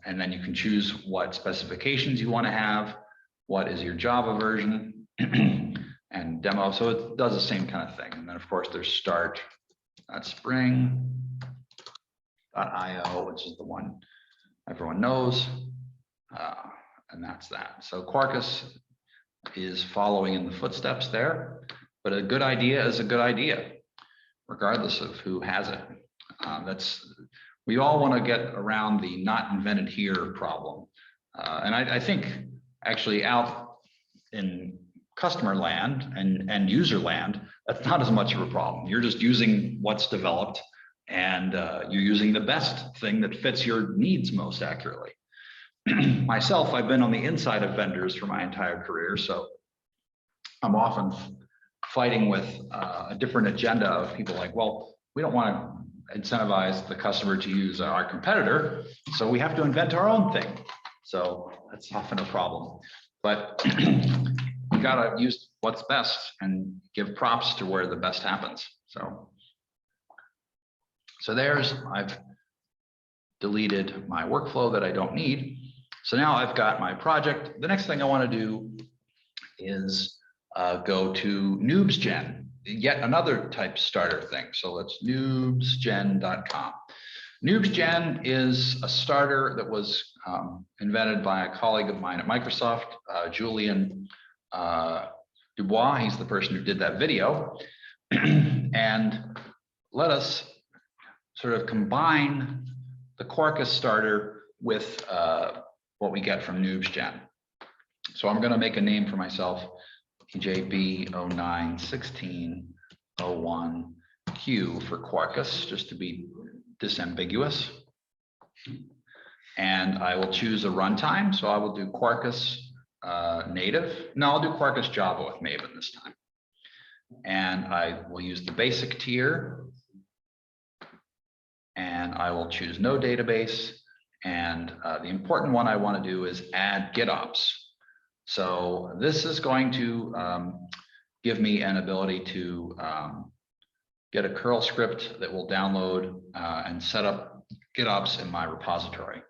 And then you can choose what specifications you want to have, what is your Java version, and demo. So it does the same kind of thing. And then of course there's start.spring.io, which is the one everyone knows. And that's that. So Quarkus is following in the footsteps there, but a good idea is a good idea, regardless of who has it. We all want to get around the not invented here problem. And I think actually out in customer land and end user land, that's not as much of a problem. You're just using what's developed and you're using the best thing that fits your needs most accurately. Myself, I've been on the inside of vendors for my entire career, so I'm often fighting with a different agenda of people like, well, we don't want to incentivize the customer to use our competitor, so we have to invent our own thing. So that's often a problem, but you gotta use what's best and give props to where the best happens. So I've deleted my workflow that I don't need. So now I've got my project. The next thing I want to do is go to Noobs Gen. Yet another type starter thing. So let's noobsgen.com. Noobs Gen is a starter that was invented by a colleague of mine at Microsoft, Julian Dubois. He's the person who did that video. And let us sort of combine the Quarkus starter with what we get from Noobs Gen. So I'm going to make a name for myself. EJB091601Q for Quarkus, just to be disambiguous. And I will choose a runtime. So I will do Quarkus native. No, I'll do Quarkus Java with Maven this time. And I will use the basic tier. And I will choose no database. And the important one I want to do is add GitOps. So this is going to give me an ability to get a curl script that will download and set up GitOps in my repository.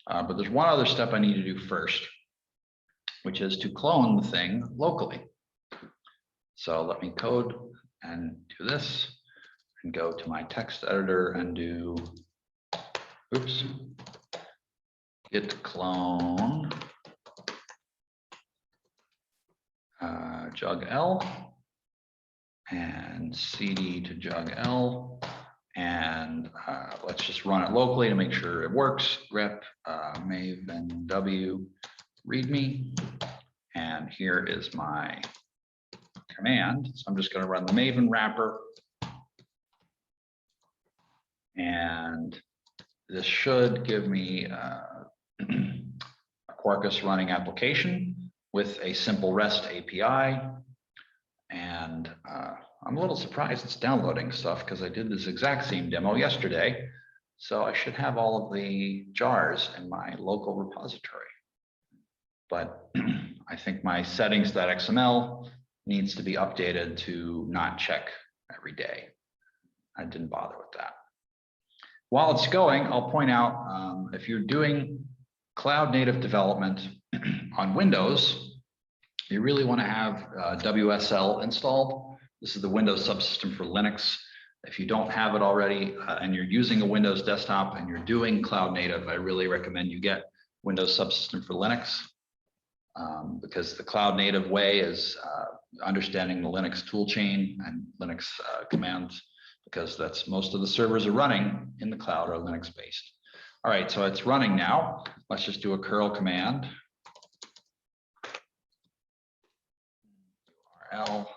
But there's one other step I need to do first, which is to clone the thing locally. So let me code and do this and go to my text editor and do, git clone JUGL and cd to JUGL, and let's just run it locally to make sure it works. Grep maven w readme, and here is my command. So I'm just going to run the Maven wrapper, and this should give me a Quarkus running application with a simple REST API. And I'm a little surprised it's downloading stuff because I did this exact same demo yesterday. So I should have all of the jars in my local repository. but I think my settings.xml needs to be updated to not check every day. I didn't bother with that. While it's going, I'll point out if you're doing cloud native development on Windows, you really want to have WSL installed. This is the Windows subsystem for Linux. If you don't have it already and you're using a Windows desktop and you're doing cloud native, I really recommend you get Windows subsystem for Linux because the cloud native way is understanding the Linux toolchain and Linux commands, because that's most of the servers are running in the cloud are Linux based. All right, so it's running now. Let's just do a curl command. URL,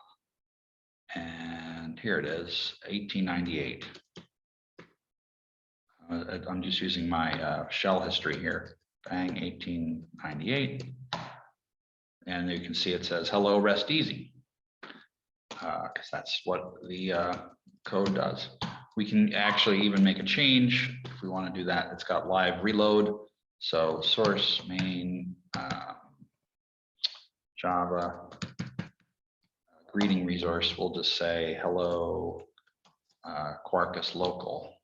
and here it is, 1898. I'm just using my shell history here. Bang, 1898. And you can see it says, hello, rest easy. Because that's what the code does. We can actually even make a change if we want to do that. It's got live reload. So source main Java greeting resource, we'll just say hello Quarkus local.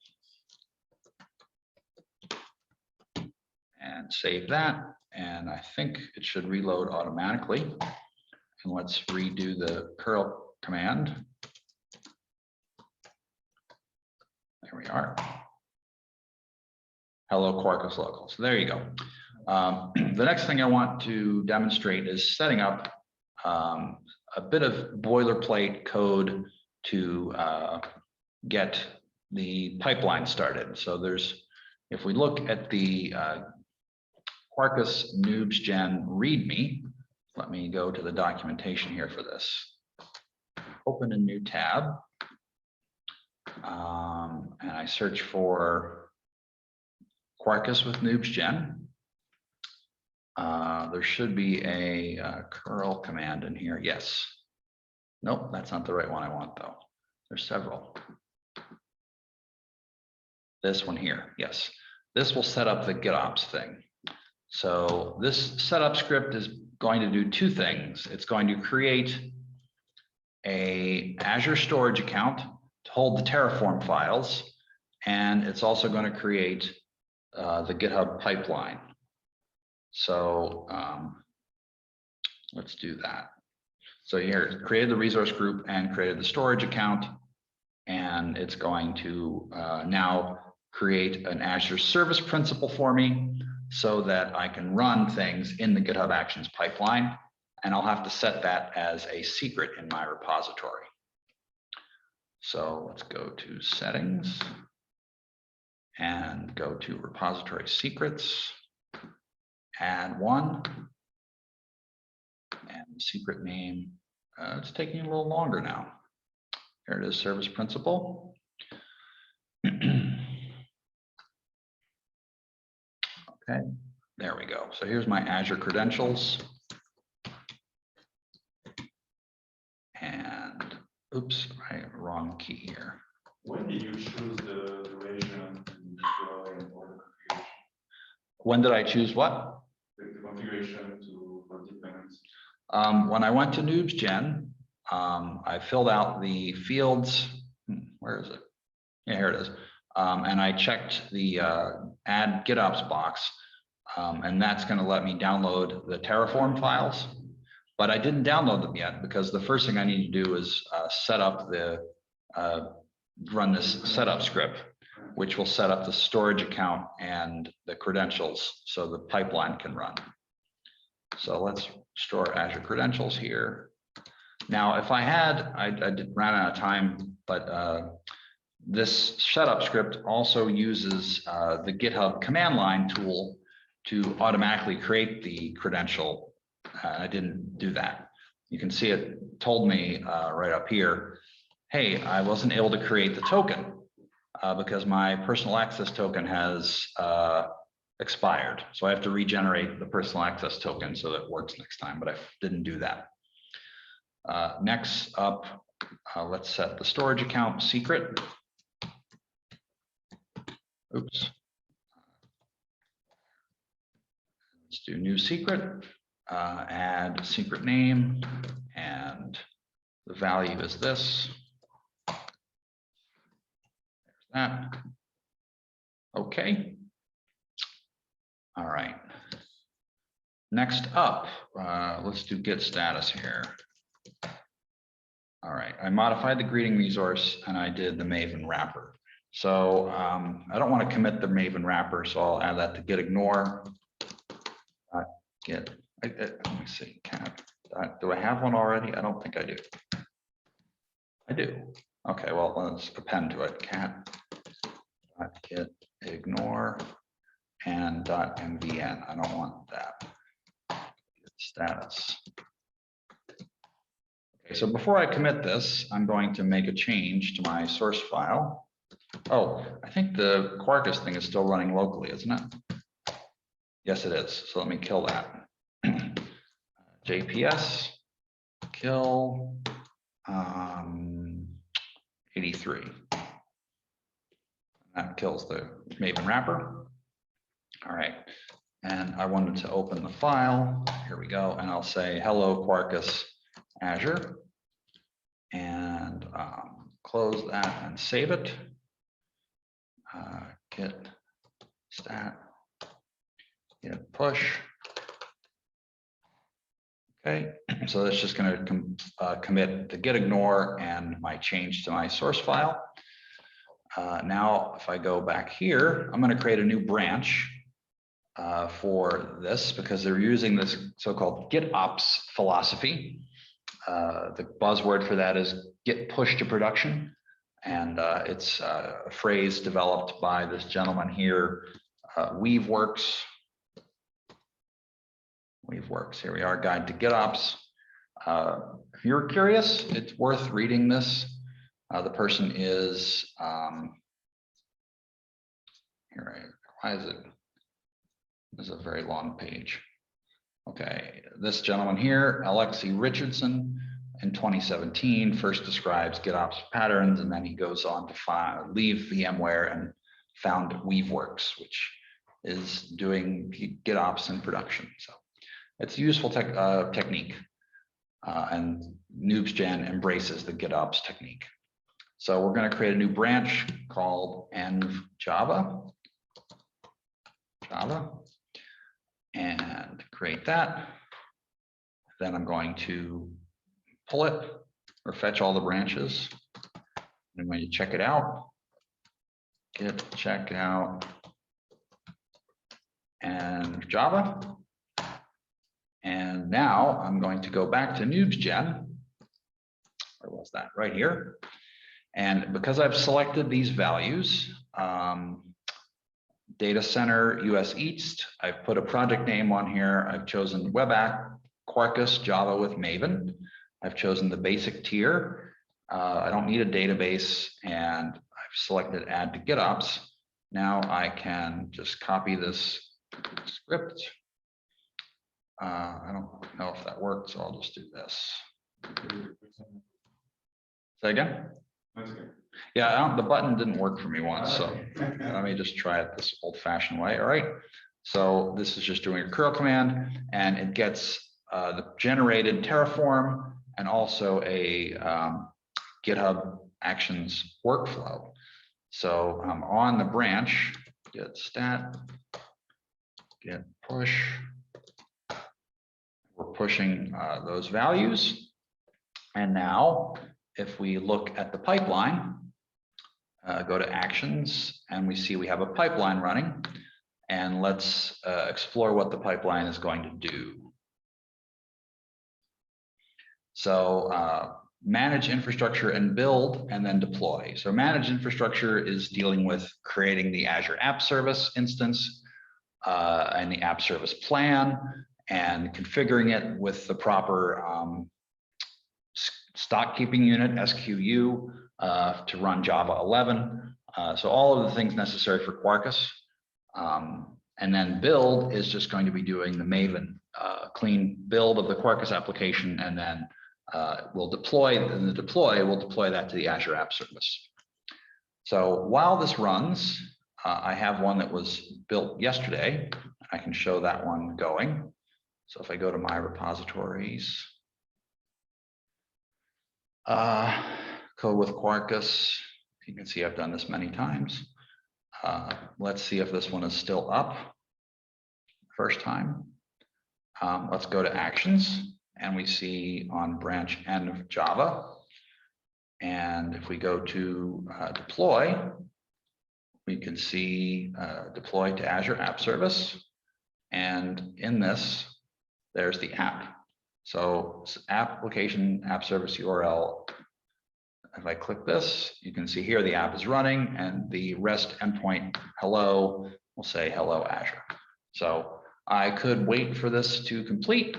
And save that. And I think it should reload automatically. And let's redo the curl command. There we are. Hello Quarkus local. So there you go. The next thing I want to demonstrate is setting up a bit of boilerplate code to get the pipeline started. So there's, if we look at the Quarkus Noobs Gen README, let me go to the documentation here for this. Open a new tab. And I search for Quarkus with Noobs Gen. There should be a curl command in here. Yes. Nope, that's not the right one I want though. There's several. This one here, yes. This will set up the GitOps thing. So this setup script is going to do two things. It's going to create a Azure storage account to hold the Terraform files, and it's also going to create the GitHub pipeline. So let's do that. So here, created the resource group and created the storage account, and it's going to now create an Azure service principal for me so that I can run things in the GitHub Actions pipeline, and I'll have to set that as a secret in my repository. So let's go to settings and go to repository secrets, add one, and the secret name, it's taking a little longer now. Here it is, service principal. Okay, there we go. So here's my Azure credentials. And oops, wrong key here. When did you choose the duration to deploy and for the configuration? When did I choose what? The configuration for deployments. When I went to Noobs Gen, I filled out the fields. Where is it? Yeah, here it is. And I checked the add GitOps box, and that's going to let me download the Terraform files. But I didn't download them yet because the first thing I need to do is set up the run this setup script, which will set up the storage account and the credentials so the pipeline can run. So let's store Azure credentials here. Now, if I had, I ran out of time, but this setup script also uses the GitHub command line tool to automatically create the credential. I didn't do that. You can see it told me right up here, hey, I wasn't able to create the token because my personal access token has expired. So I have to regenerate the personal access token so that it works next time, but I didn't do that. Next up, let's set the storage account secret. Oops. Let's do new secret. add secret name, and the value is this. There's that. Okay. All right. Next up, let's do git status here. All right, I modified the greeting resource and I did the Maven wrapper. So I don't want to commit the Maven wrapper, so I'll add that to git ignore. Let me see, do I have one already? I don't think I do. I do. Okay, well, let's append to it. Cat.git ignore and .mvn. I don't want that. Git status. Okay, so before I commit this, I'm going to make a change to my source file. Oh, I think the Quarkus thing is still running locally, isn't it? Yes, it is. So let me kill that. JPS kill 83. That kills the Maven wrapper. All right, and I wanted to open the file. Here we go, and I'll say hello Quarkus Azure, and close that and save it. Git stat, git push. Okay, so that's just going to commit the git ignore and my change to my source file. Now, if I go back here, I'm going to create a new branch for this because they're using this so-called GitOps philosophy. The buzzword for that is git push to production. And it's a phrase developed by this gentleman here, Weaveworks. Weaveworks, here we are, Guide to GitOps. If you're curious, it's worth reading this. The person is, here, why is it? This is a very long page. Okay, this gentleman here, Alexei Richardson, in 2017, first describes GitOps patterns, and then he goes on to leave VMware and found Weaveworks, which is doing GitOps in production. So it's a useful technique, and Noobs Gen embraces the GitOps technique. So we're going to create a new branch called env-java, and create that. Then I'm going to pull it or fetch all the branches. And when you check it out, git check out and Java. And now I'm going to go back to Noobs Gen. Where was that? Right here. And because I've selected these values, data center US East, I've put a project name on here. I've chosen web app, Quarkus, Java with Maven. I've chosen the basic tier. I don't need a database, and I've selected add to GitOps. Now I can just copy this script. I don't know if that worked, so I'll just do this. Say again? Yeah, the button didn't work for me once, so let me just try it this old-fashioned way. All right. So this is just doing a curl command, and it gets the generated Terraform and also a GitHub Actions workflow. So I'm on the branch, git stat, git push. We're pushing those values. And now, if we look at the pipeline, go to Actions, and we see we have a pipeline running. And let's explore what the pipeline is going to do. So manage infrastructure and build, and then deploy. So manage infrastructure is dealing with creating the Azure App Service instance and the App Service plan, and configuring it with the proper stock keeping unit, SQU, to run Java 11. So all of the things necessary for Quarkus. And then build is just going to be doing the Maven clean build of the Quarkus application, and then we'll deploy, and the deploy will deploy that to the Azure App Service. So while this runs, I have one that was built yesterday. I can show that one going. So if I go to my repositories, code with Quarkus, you can see I've done this many times. Let's see if this one is still up. First time. Let's go to actions, and we see on branch N of Java. And if we go to deploy, we can see deploy to Azure App Service. And in this, there's the app. So application app service URL. If I click this, you can see here the app is running, and the REST endpoint hello will say hello Azure. So I could wait for this to complete,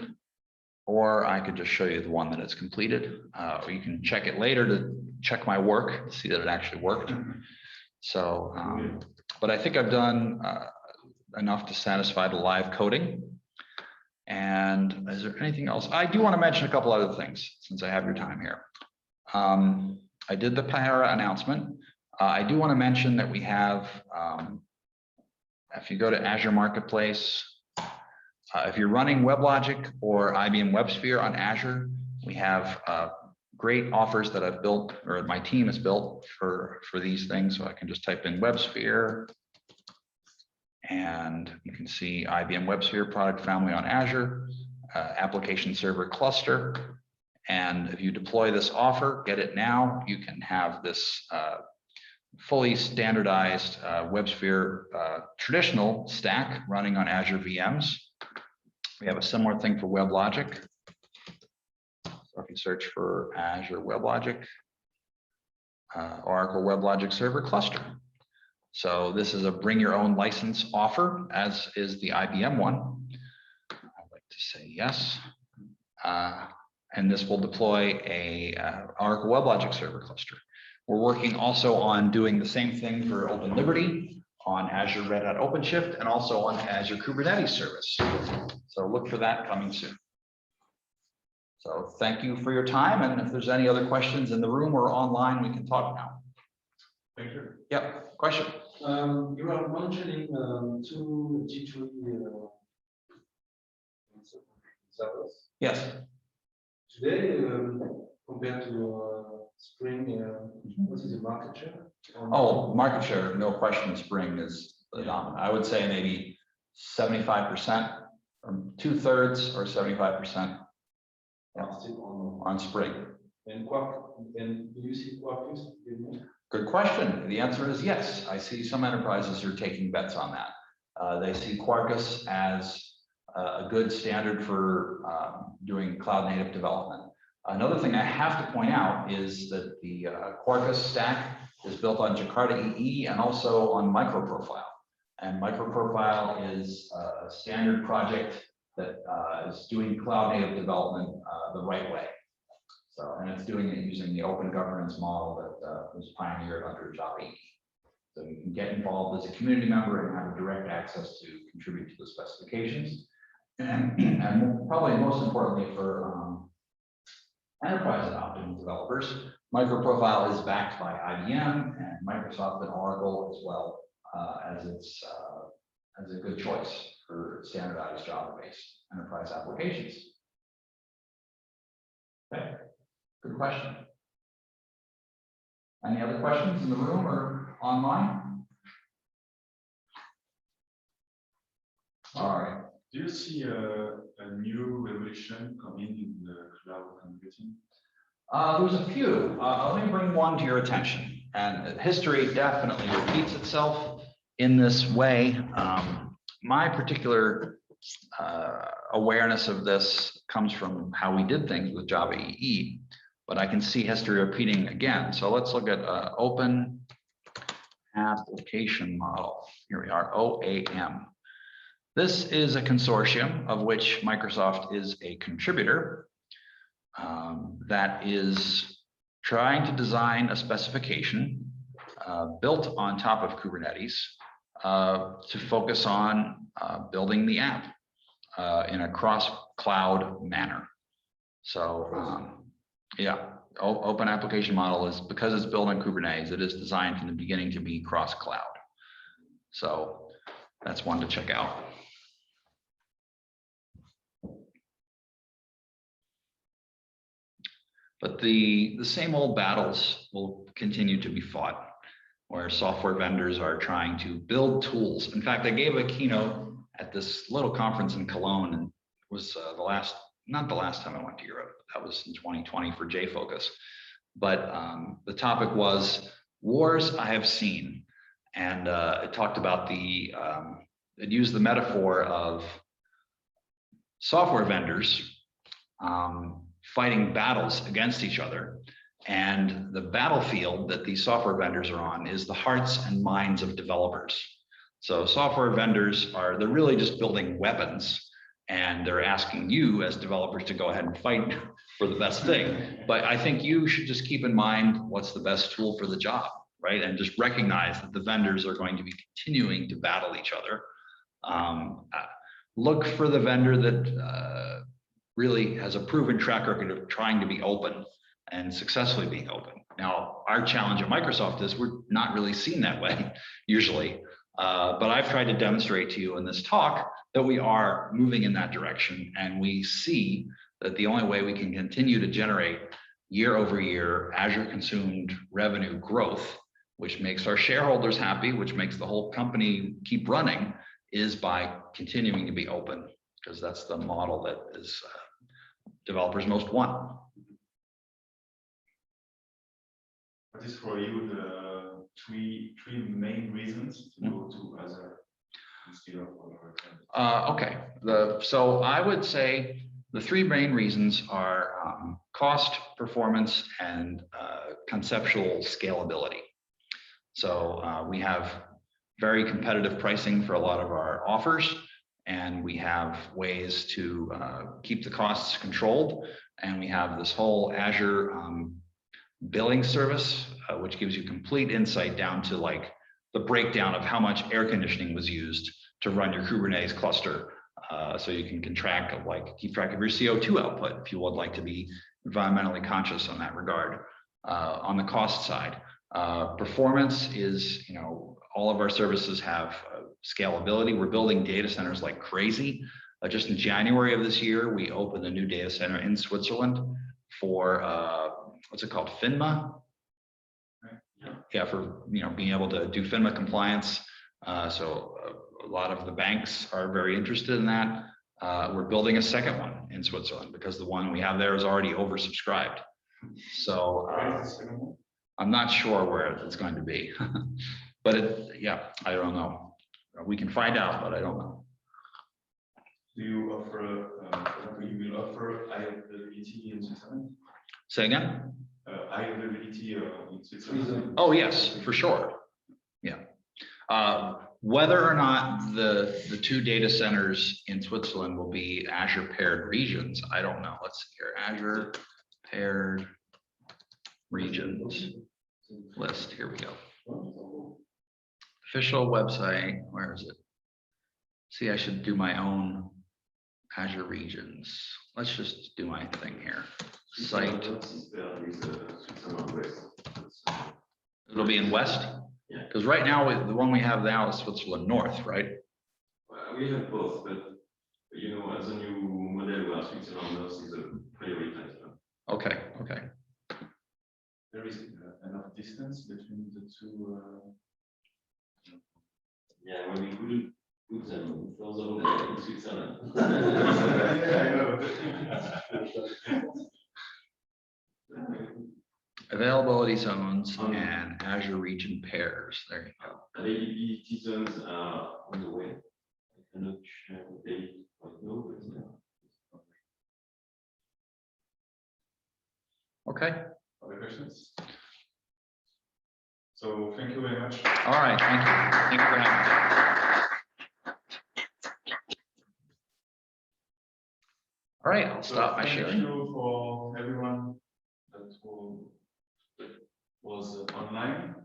or I could just show you the one that it's completed. Or you can check it later to check my work to see that it actually worked. So, but I think I've done enough to satisfy the live coding. And is there anything else? I do want to mention a couple other things since I have your time here. I did the Para announcement. I do want to mention that we have, if you go to Azure Marketplace, if you're running WebLogic or IBM WebSphere on Azure, we have great offers that I've built, or my team has built for these things. So I can just type in WebSphere, and you can see IBM WebSphere product family on Azure, application server cluster. And if you deploy this offer, get it now, you can have this fully standardized WebSphere traditional stack running on Azure VMs. We have a similar thing for WebLogic. So if you search for Azure WebLogic, Oracle WebLogic Server Cluster. So this is a bring your own license offer, as is the IBM one. I'd like to say yes. And this will deploy a Oracle WebLogic Server Cluster. We're working also on doing the same thing for OpenLiberty on Azure Red Hat OpenShift and also on Azure Kubernetes Service. So look for that coming soon. So thank you for your time. And if there's any other questions in the room or online, we can talk now. Thank you. Yep, question. You are mentioning two G2E servers. Yes. Today, compared to Spring, what is the market share? Oh, market share, no question, Spring is the dominant. I would say maybe 75%, or 2/3 or 75% on Spring. And do you see Quarkus? Good question. The answer is yes. I see some enterprises are taking bets on that. They see Quarkus as a good standard for doing cloud native development. Another thing I have to point out is that the Quarkus stack is built on Jakarta EE and also on MicroProfile. And MicroProfile is a standard project that is doing cloud native development the right way. So, and it's doing it using the open governance model that was pioneered under Java EE. So you can get involved as a community member and have direct access to contribute to the specifications. And probably most importantly for enterprise adopting developers, MicroProfile is backed by IBM and Microsoft and Oracle as well, as a good choice for standardized Java-based enterprise applications. Okay, good question. Any other questions in the room or online? All right. Do you see a new revolution coming in the cloud computing? There's a few. Let me bring one to your attention. And history definitely repeats itself in this way. My particular awareness of this comes from how we did things with Java EE, but I can see history repeating again. So let's look at Open Application Model. Here we are, OAM. This is a consortium of which Microsoft is a contributor that is trying to design a specification built on top of Kubernetes to focus on building the app in a cross-cloud manner. So yeah, Open Application Model is, because it's built on Kubernetes, it is designed from the beginning to be cross-cloud. So that's one to check out. But the same old battles will continue to be fought, where software vendors are trying to build tools. In fact, I gave a keynote at this little conference in Cologne, and it was not the last time I went to Europe. That was in 2020 for JFocus. But the topic was wars I have seen. And it talked about it used the metaphor of software vendors fighting battles against each other. And the battlefield that these software vendors are on is the hearts and minds of developers. So software vendors they're really just building weapons, and they're asking you as developers to go ahead and fight for the best thing. But I think you should just keep in mind what's the best tool for the job, right? And just recognize that the vendors are going to be continuing to battle each other. Look for the vendor that really has a proven track record of trying to be open and successfully being open. Now, our challenge at Microsoft is we're not really seen that way usually, but I've tried to demonstrate to you in this talk that we are moving in that direction, and we see that the only way we can continue to generate year over year Azure consumed revenue growth, which makes our shareholders happy, which makes the whole company keep running, is by continuing to be open, because that's the model that is developers most want. What is for you the three main reasons to go to Azure instead of other? Okay, so I would say the three main reasons are cost, performance, and conceptual scalability. So we have very competitive pricing for a lot of our offers, and we have ways to keep the costs controlled. And we have this whole Azure billing service, which gives you complete insight down to like the breakdown of how much air conditioning was used to run your Kubernetes cluster. So you can keep track of your CO2 output if you would like to be environmentally conscious on that regard. On the cost side, performance is, all of our services have scalability. We're building data centers like crazy. Just in January of this year, we opened a new data center in Switzerland for what's it called, FINMA? Yeah, for being able to do FINMA compliance. So a lot of the banks are very interested in that. We're building a second one in Switzerland because the one we have there is already oversubscribed. So I'm not sure where it's going to be, but I don't know. We can find out, but I don't know. Do you offer, you will offer high availability in Switzerland? Say again? High availability in Switzerland? Oh, yes, for sure. Yeah. Whether or not the two data centers in Switzerland will be Azure paired regions, I don't know. Let's see here, Azure paired regions list. Here we go. Official website, where is it? See, I should do my own Azure regions. Let's just do my thing here. Site. It'll be in West? Yeah. Because right now, the one we have now is Switzerland North, right? Well, we have both, but as a new model, where Switzerland North is a prioritized one. Okay. There is enough distance between the two. Yeah, when we couldn't put them further away in Switzerland. Availability zones and Azure region pairs. There you go. Availability zones are on the way. I cannot share the date right now, but Okay. Other questions? So thank you very much. All right. Thank you. Thank you for having me. All right. I'll stop my sharing. Thank you for everyone that was online.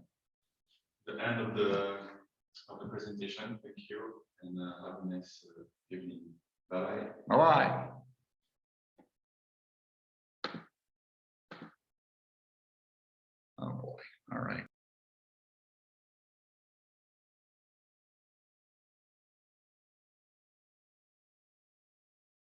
The end of the presentation. Thank you, and have a nice evening. Bye. Bye-bye. Oh boy. All right.